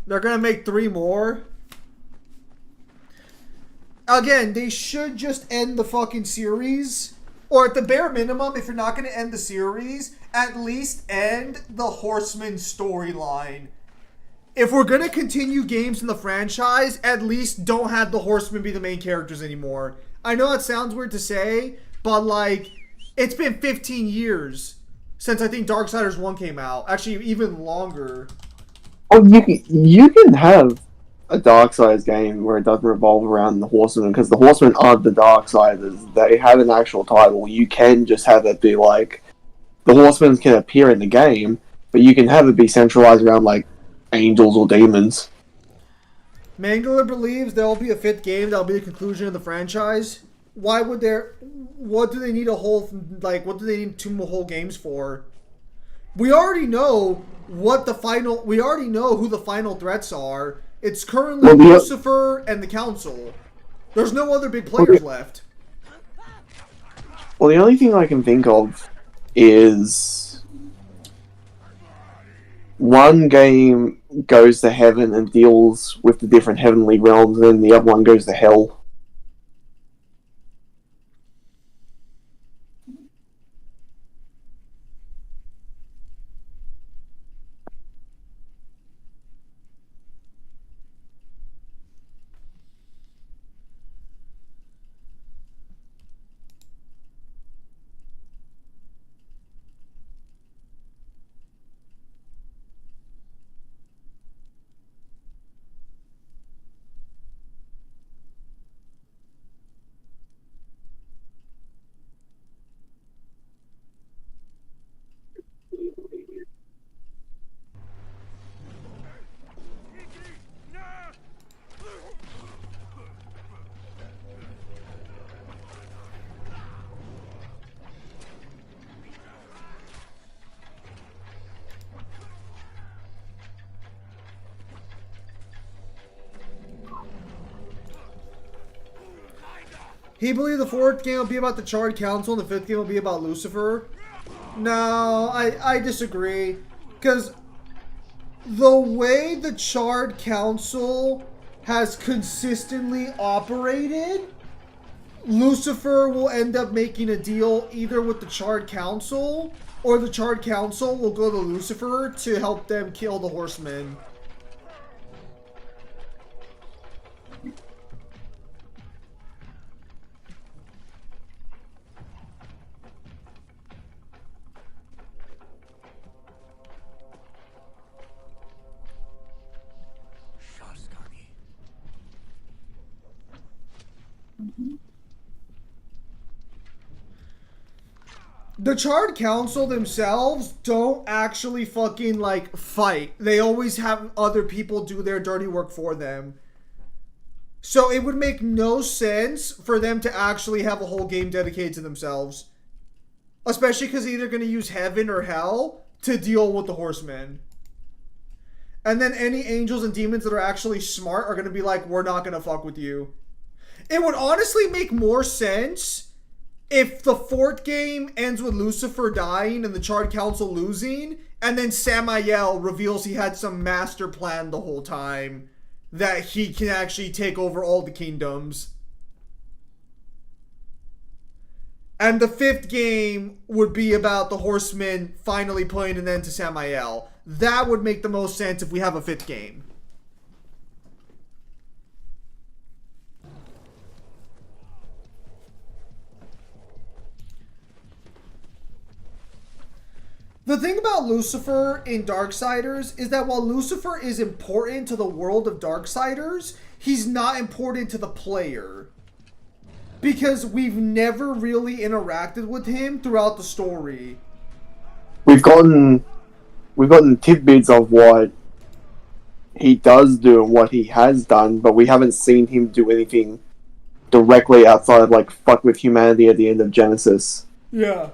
They're gonna make 3 more. Again, they should just end the fucking series. Or at the bare minimum, if you're not gonna end the series, at least end the Horseman storyline. If we're gonna continue games in the franchise, at least don't have the Horsemen be the main characters anymore. I know that sounds weird to say, but like, it's been 15 years since I think Darksiders 1 came out. Actually, even longer. Oh, you can have a Darksiders game where it doesn't revolve around the Horsemen because the Horsemen aren't the Darksiders. They have an actual title. You can just have it be like the Horsemen can appear in the game, but you can have it be centralized around like angels or demons. Mangler believes there will be a 5th game that will be the conclusion of the franchise. Why would there? What do they need a whole like? What do they need 2 more whole games for? We already know what the final. We already know who the final threats are. It's currently Lucifer and the Council. There's no other big players left. Well, the only thing I can think of is one game goes to heaven and deals with the different heavenly realms, and then the other one goes to hell. He believed the 4th game will be about the Charred Council and the 5th game will be about Lucifer. No, I disagree. Because the way the Charred Council has consistently operated, Lucifer will end up making a deal either with the Charred Council, or the Charred Council will go to Lucifer to help them kill the Horsemen. The Charred Council themselves don't actually fucking, like, fight. They always have other people do their dirty work for them. So it would make no sense for them to actually have a whole game dedicated to themselves. Especially because they're either going to use heaven or hell to deal with the Horsemen. And then any angels and demons that are actually smart are going to be like, we're not going to fuck with you. It would honestly make more sense if the fourth game ends with Lucifer dying and the Charred Council losing, and then Samael reveals he had some master plan the whole time, that he can actually take over all the kingdoms. And the fifth game would be about the Horsemen finally putting an end to Samael. That would make the most sense if we have a fifth game. The thing about Lucifer in Darksiders is that while Lucifer is important to the world of Darksiders, he's not important to the player. Because we've never really interacted with him throughout the story. We've gotten tidbits of what he does do and what he has done, but we haven't seen him do anything directly outside of, like, fuck with humanity at the end of Genesis. Yeah.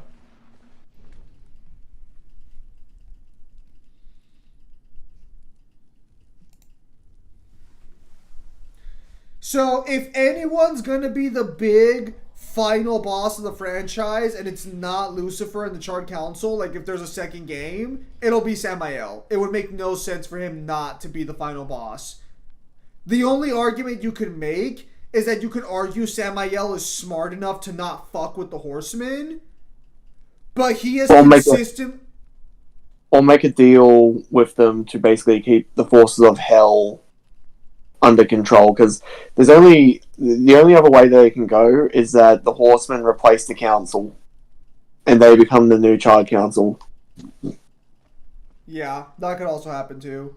So, if anyone's gonna be the big final boss of the franchise, and it's not Lucifer and the Charred Council, like if there's a second game, it'll be Samael. It would make no sense for him not to be the final boss. The only argument you could make is that you could argue Samael is smart enough to not fuck with the Horsemen, but he is consistent. Or make a deal with them to basically keep the forces of hell under control, because the only other way they can go is that the Horsemen replace the council and they become the new Charred Council. Yeah, that could also happen too.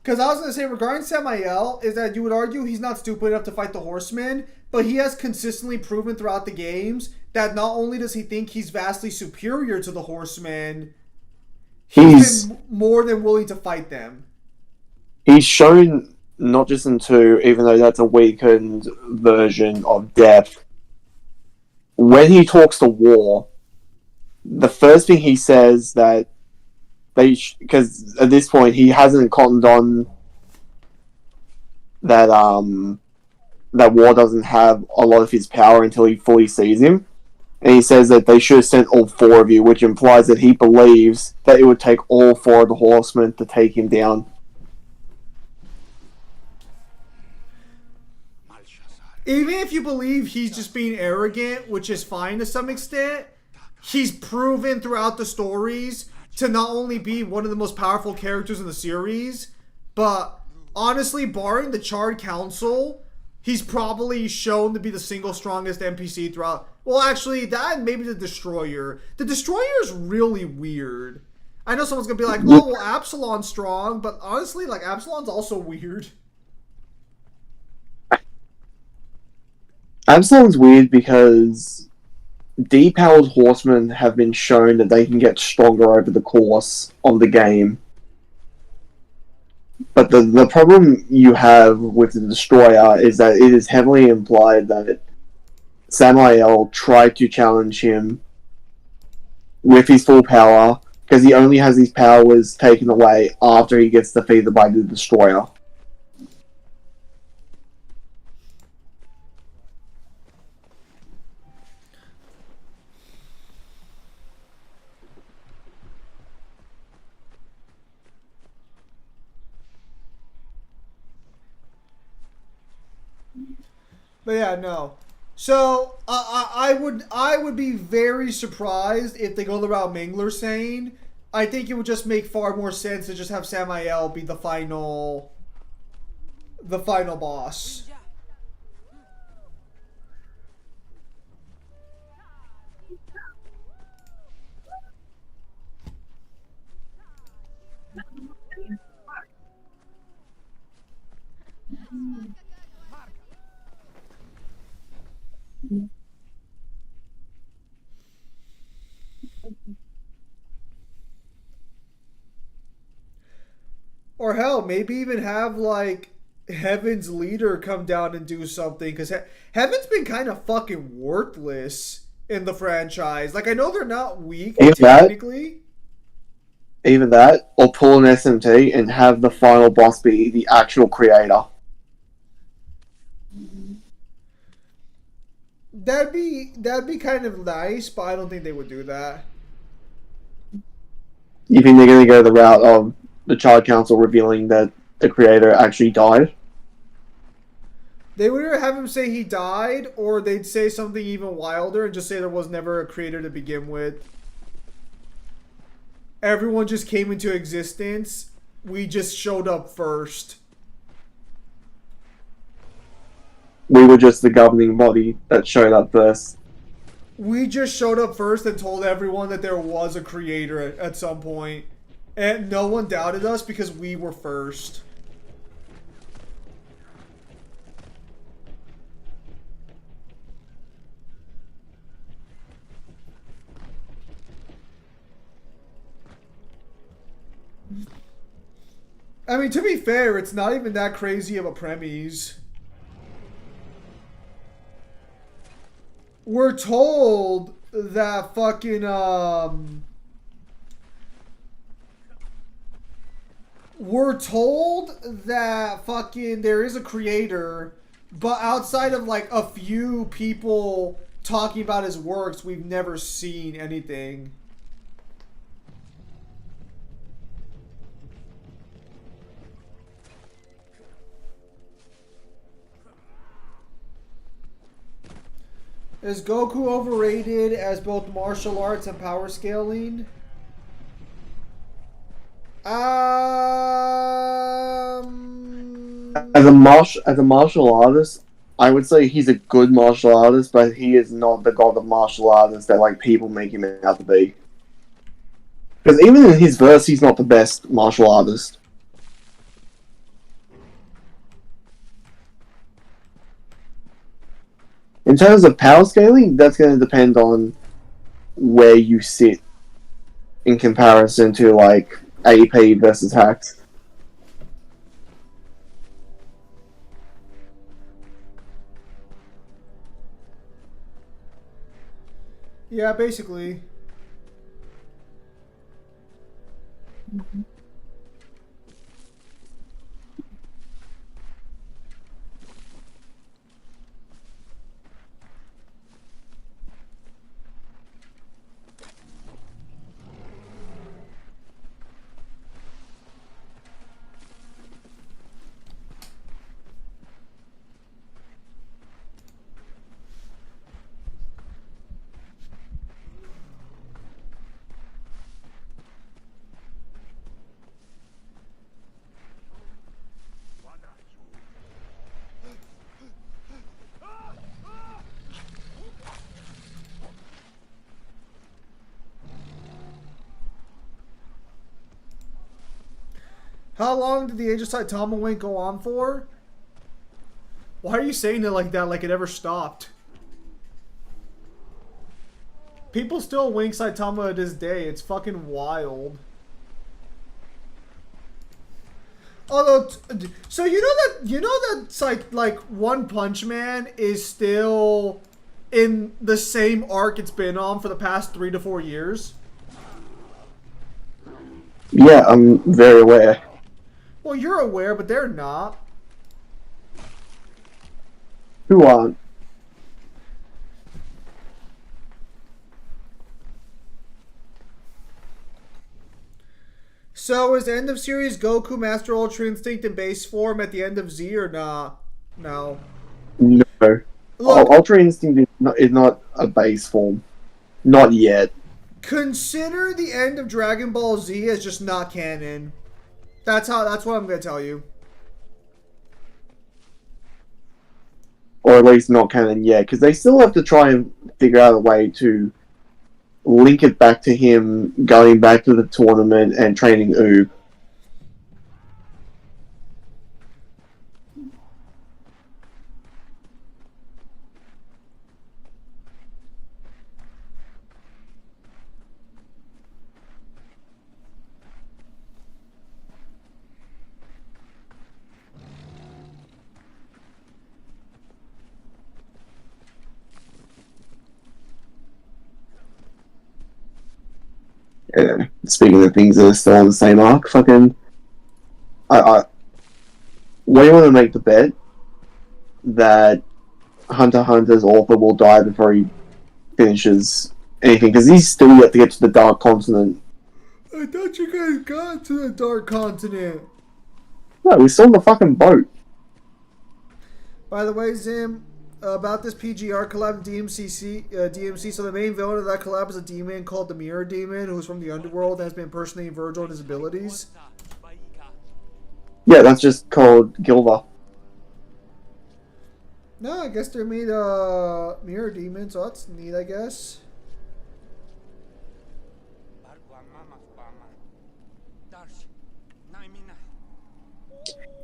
Because I was going to say, regarding Samael, is that you would argue he's not stupid enough to fight the Horsemen, but he has consistently proven throughout the games that not only does he think he's vastly superior to the Horsemen, he's been more than willing to fight them. He's shown, not just in 2, even though that's a weakened version of Depth, when he talks to War, the first thing he says that because at this point he hasn't cottoned on that that War doesn't have a lot of his power until he fully sees him, and he says that they should have sent all 4 of you, which implies that he believes that it would take all 4 of the Horsemen to take him down. Even if you believe he's just being arrogant, which is fine to some extent, he's proven throughout the stories to not only be one of the most powerful characters in the series, but honestly, barring the Charred Council, he's probably shown to be the single strongest NPC throughout. Well, actually, that and maybe the Destroyer. The Destroyer is really weird. I know someone's going to be like, oh, well, Absalon's strong, but honestly, like, Absalon's also weird. Absalom's weird because depowered Horsemen have been shown that they can get stronger over the course of the game. But the problem you have with the Destroyer is that it is heavily implied that Samael tried to challenge him with his full power, because he only has his powers taken away after he gets defeated by the Destroyer. But yeah, no. So I would be very surprised if they go the route Mingler's saying. I think it would just make far more sense to just have Samael be the final boss. Or hell, maybe even have like Heaven's leader come down and do something, because Heaven's been kind of fucking worthless in the franchise. Like, I know they're not weak technically. Even that, or pull an SMT and have the final boss be the actual creator. That'd be kind of nice, but I don't think they would do that. You think they're going to go the route of the Child Council revealing that the creator actually died? They would either have him say he died, or they'd say something even wilder and just say there was never a creator to begin with. Everyone just came into existence. We just showed up first. We were just the governing body that showed up first. We just showed up first and told everyone that there was a creator at some point. And no one doubted us because we were first. I mean, to be fair, it's not even that crazy of a premise. We're told that fucking, we're told that fucking there is a creator, but outside of like a few people talking about his works, we've never seen anything. Is Goku overrated as both martial arts and power scaling? As a martial artist, I would say he's a good martial artist, but he is not the god of martial artists that like people make him out to be. Because even in his verse, he's not the best martial artist. In terms of power scaling, that's going to depend on where you sit in comparison to like AP versus hacks. Yeah, basically. How long did the Age of Saitama win go on for? Why are you saying it like that, like it ever stopped? People still wink Saitama to this day. It's fucking wild. Although, so you know that like One Punch Man is still in the same arc it's been on for the past 3 to 4 years? Yeah, I'm very aware. Well, you're aware, but they're not. Who aren't? So is the end of series Goku Master Ultra Instinct in base form at the end of Z or not? No. No. Look, Ultra Instinct is not a base form. Not yet. consider the end of Dragon Ball Z as just not canon. That's what I'm gonna tell you. Or at least not canon yet. Because they still have to try and figure out a way to link it back to him going back to the tournament and training Oob. Speaking of things that are still on the same arc, fucking, we want to make the bet that Hunter x Hunter's author will die before he finishes anything, because he's still yet to get to the Dark Continent. I thought you guys got to the Dark Continent. No, we're still on the fucking boat. By the way, Zim, about this PGR collab DMC. So the main villain of that collab is a demon called the Mirror Demon, who's from the underworld and has been impersonating Virgil and his abilities. Yeah, that's just called Gilva. No, I guess they're made Mirror Demon, so that's neat, I guess.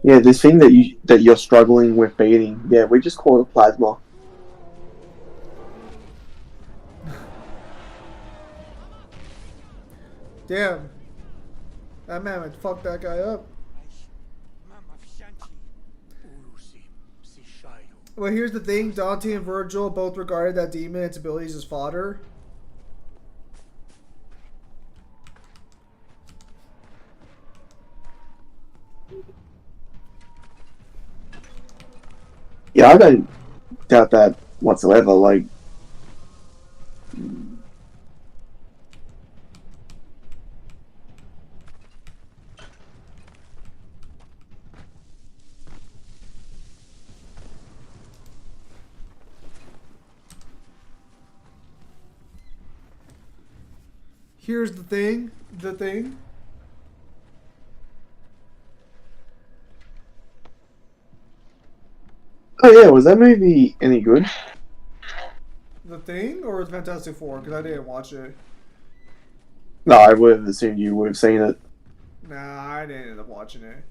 Yeah, this thing that you're struggling with beating. Yeah, we just call it plasma. Damn. That man would fuck that guy up. Well, here's the thing. Dante and Virgil both regarded that demon and its abilities as fodder. Yeah, I don't doubt that whatsoever. Like, Here's the thing. oh yeah, was that movie any good? The Thing or Fantastic Four? Because I didn't watch it. No, I would have assumed you would have seen it. Nah, I didn't end up watching it.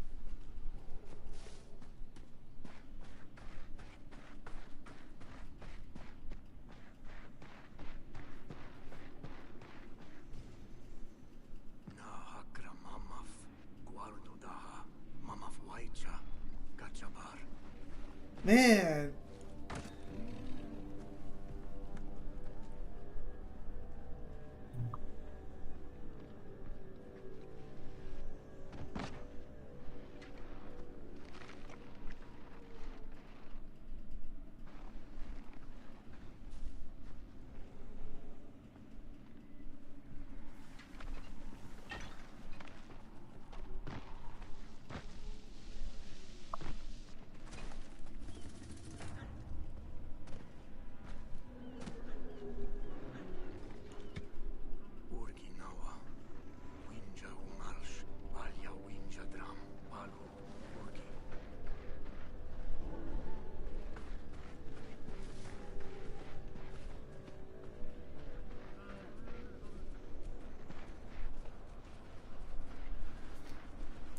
Man.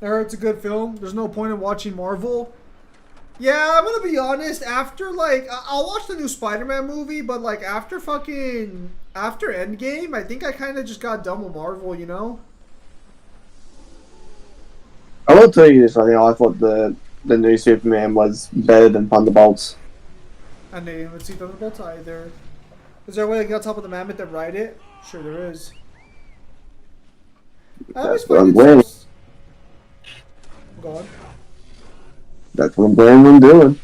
I heard it's a good film. There's no point in watching Marvel. Yeah, I'm gonna be honest. After I'll watch the new Spider-Man movie, but like after Endgame, I think I kind of just got done with Marvel. You know. I will tell you this. I thought the new Superman was better than Thunderbolts. I didn't even see Thunderbolts either. Is there a way to get on top of the mammoth and ride it? Sure, there is. I always That's what I'm find it planning. so... Go on. That's what I'm planning on doing.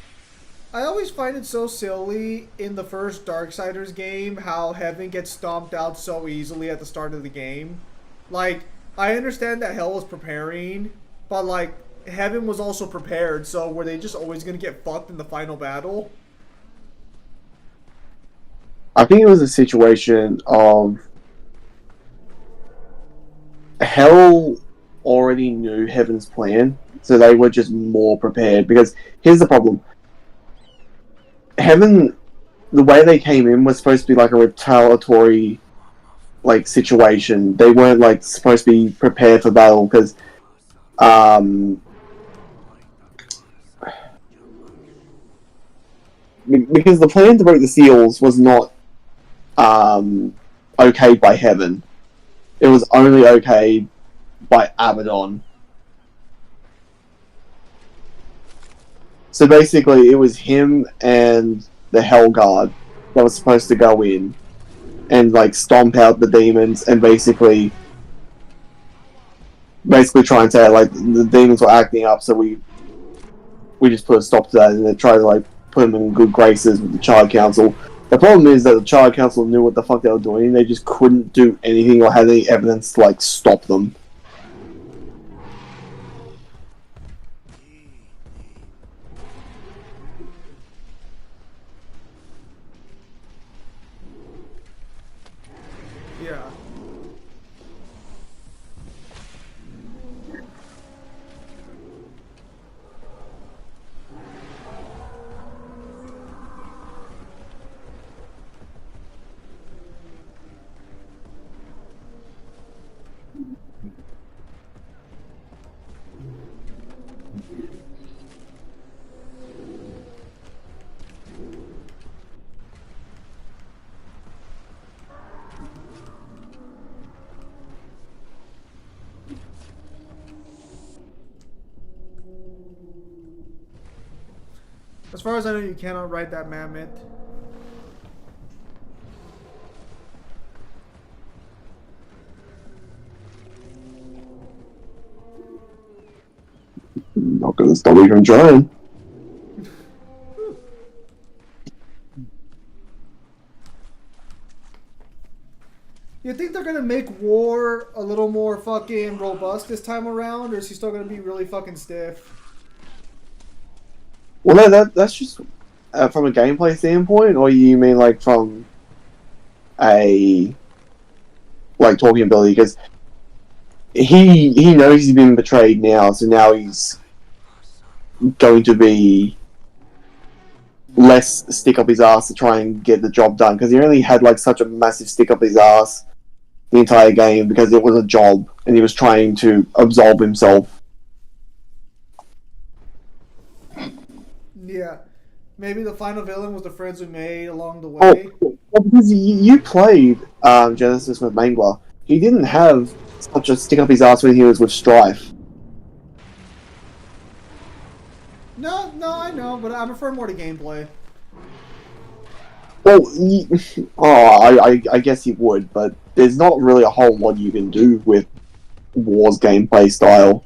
I always find it so silly in the first Darksiders game how Heaven gets stomped out so easily at the start of the game. Like, I understand that Hell was preparing, but like, Heaven was also prepared, so were they just always gonna get fucked in the final battle? I think it was a situation of Hell already knew Heaven's plan, so they were just more prepared. Because here's the problem: Heaven, the way they came in was supposed to be like a retaliatory like situation. They weren't like supposed to be prepared for battle because um because the plan to break the seals was not okayed by Heaven. It was only okayed by Abaddon. So basically, it was him and the Hell Guard that was supposed to go in and like stomp out the demons and basically try and say like the demons were acting up, so we just put a stop to that and then try to like put them in good graces with the Child Council. The problem is that the Child Council knew what the fuck they were doing. They just couldn't do anything or had any evidence to like stop them. Yeah. As far as I know, you cannot ride that mammoth. Not gonna stop me from trying. You think they're gonna make war a little more fucking robust this time around, or is he still gonna be really fucking stiff? Well, that's just from a gameplay standpoint, or you mean like from a like talking ability? Because he knows he's been betrayed now, so now he's going to be less stick up his ass to try and get the job done. Because he only had like such a massive stick up his ass the entire game because it was a job and he was trying to absolve himself. Yeah. Maybe the final villain was the friends we made along the Oh, way. well, because you played Genesis with Mangler. He didn't have such a stick up his ass when he was with Strife. No, I know, but I prefer more to gameplay. Well, I guess you would, but there's not really a whole lot you can do with War's gameplay style.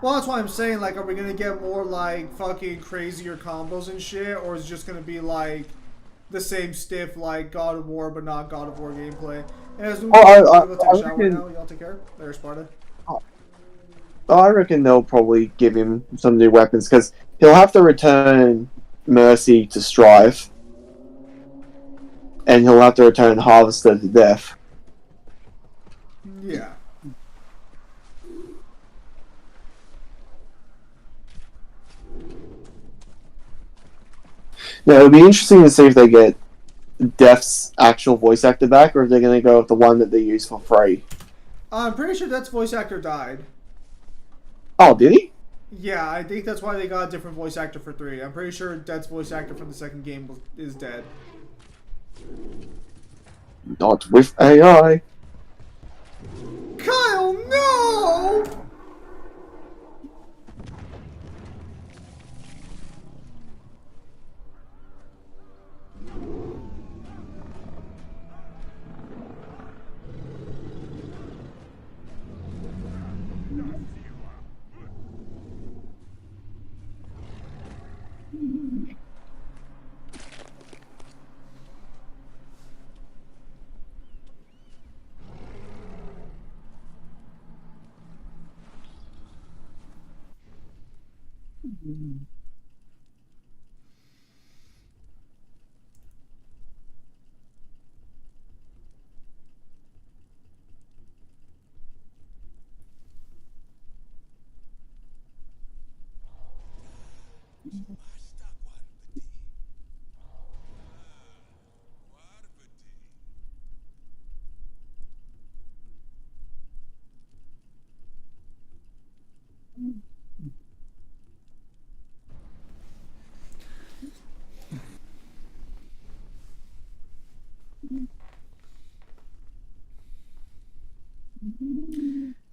Well, that's why I'm saying, like, are we gonna get more, like, fucking crazier combos and shit, or is it just gonna be, like, the same stiff, like, God of War, but not God of War gameplay? And as we go take a shower now, y'all take care. There's Sparta. I reckon they'll probably give him some new weapons, because he'll have to return Mercy to Strife, and he'll have to return Harvester to Death. Yeah. Now, it'll be interesting to see if they get Death's actual voice actor back, or if they're going to go with the one that they use for free. I'm pretty sure that's voice actor died. Oh, did he? Yeah, I think that's why they got a different voice actor for 3. I'm pretty sure Dead's voice actor from the second game is dead. Not with AI. Kyle, no!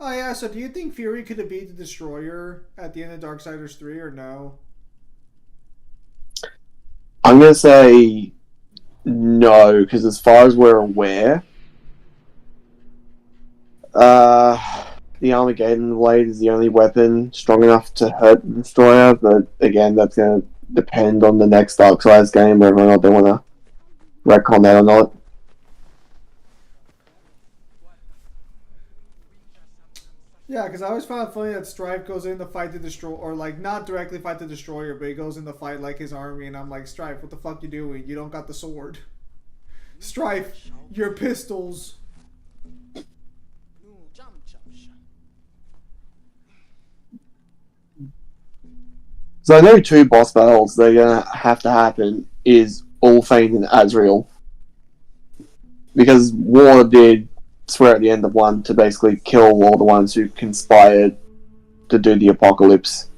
Oh yeah, so do you think Fury could have beat the Destroyer at the end of Darksiders 3 or no? I'm gonna say no, because as far as we're aware, the Armageddon blade is the only weapon strong enough to hurt the Destroyer. But again, that's gonna depend on the next Darksiders game, whether or not they want to retcon that or not. Yeah, because I always found it funny that Strife goes in to fight the Destroyer, or like not directly fight the Destroyer, but he goes in to fight like his army, and I'm like, Strife, what the fuck you doing? You don't got the sword. Strife, your pistols. So I know two boss battles that are gonna have to happen is Ulfane and Azrael, because War did swear at the end of one to basically kill all the ones who conspired to do the apocalypse.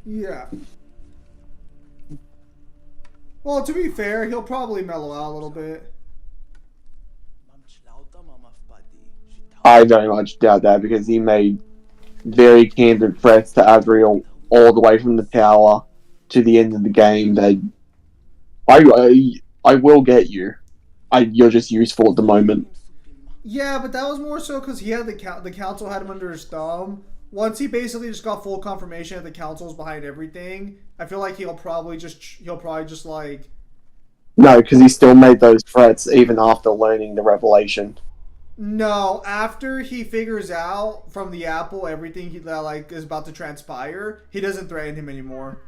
Yeah. Well, to be fair, he'll probably mellow out a little bit. I very much doubt that because he made very candid threats to Azrael all the way from the tower to the end of the game that I will get you. You're just useful at the moment. Yeah, but that was more so because he had the council had him under his thumb. Once he basically just got full confirmation that the council's behind everything, I feel like he'll probably just like No, because he still made those threats even after learning the revelation. no. After he figures out from the apple everything that like is about to transpire, he doesn't threaten him anymore.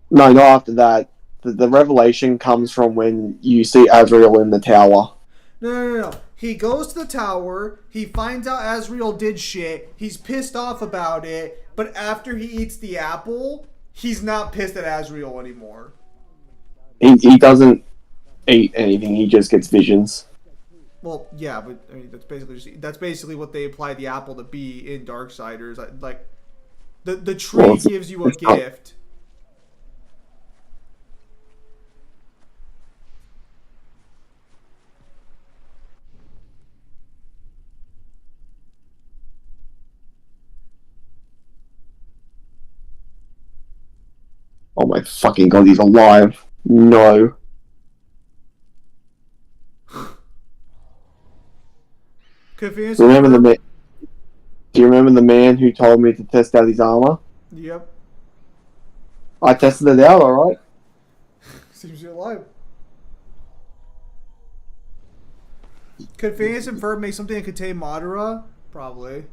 No, not after that. The revelation comes from when you see Azrael in the tower. No. He goes to the tower. He finds out Azrael did shit. He's pissed off about it. But after he eats the apple, he's not pissed at Azrael anymore. He doesn't eat anything. He just gets visions. Well, yeah, but I mean that's basically what they apply the apple to be in Darksiders. Like the tree Well, gives you a gift. Oh my fucking god, he's alive. No. Convenience Remember the confirmed. man? Do you remember the man who told me to test out his armor? Yep. I tested it out, alright. Seems you're alive. Could Phineas and Ferb make something that contain Madara? Probably.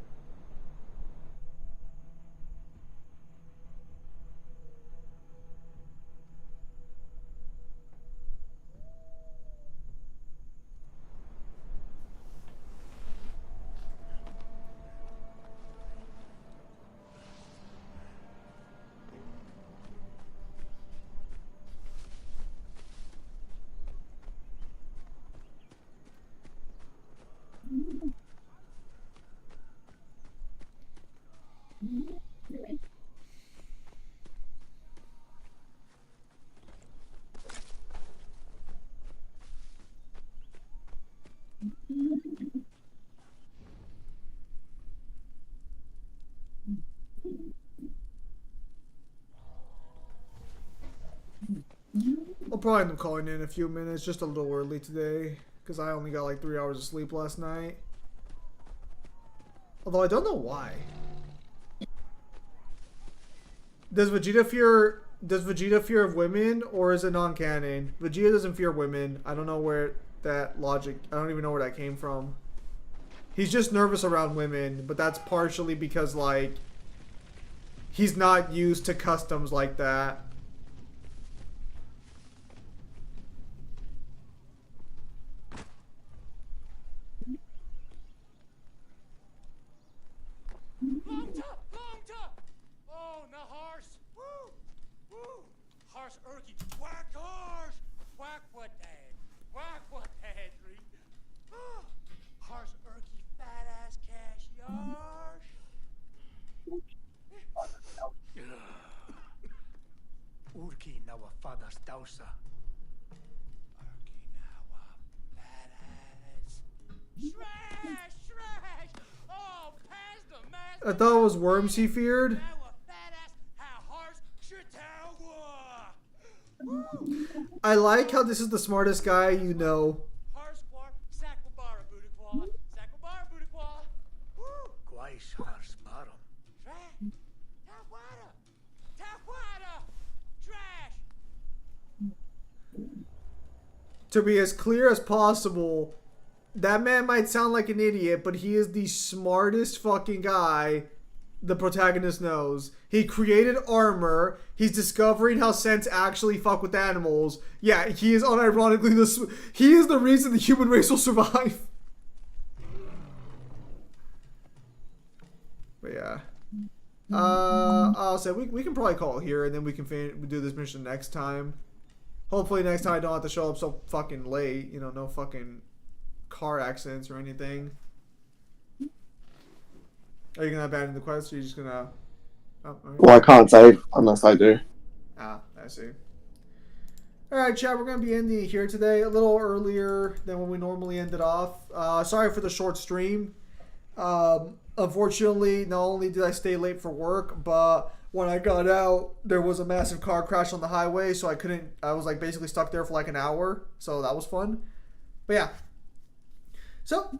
I'll probably end up calling in a few minutes, just a little early today, because I only got like 3 hours of sleep last night. Although I don't know why. Does Vegeta fear of women, or is it non-canon? Vegeta doesn't fear women. I don't know where that logic. I don't even know where that came from. He's just nervous around women, but that's partially because like he's not used to customs like that. Long top! Oh, the horse! Woo! Forza. Okinawa badass. Trash, trash. Oh, past the master. I thought it was worms he feared. I like how this is the smartest guy you know. To be as clear as possible, that man might sound like an idiot, but he is the smartest fucking guy the protagonist knows. He created armor. He's discovering how scents actually fuck with animals. Yeah, he is unironically he is the reason the human race will survive. But yeah. I'll say we can probably call it here, and then we can do this mission next time. Hopefully next time I don't have to show up so fucking late. You know, no fucking car accidents or anything. Are you gonna abandon the quest, or are you just gonna... Oh, right. Well, I can't save unless I do. Ah, I see. Alright, chat, we're gonna be ending here today. A little earlier than when we normally ended off. Sorry for the short stream. Unfortunately, not only did I stay late for work, but when I got out, there was a massive car crash on the highway, so I was like basically stuck there for like an hour, so that was fun. But yeah. So,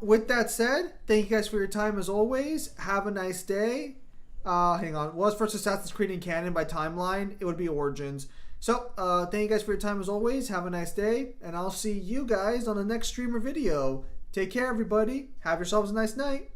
with that said, thank you guys for your time as always. Have a nice day. Hang on. Was first Assassin's Creed in canon by timeline? It would be Origins. So, thank you guys for your time as always. Have a nice day, and I'll see you guys on the next stream or video. Take care, everybody. Have yourselves a nice night.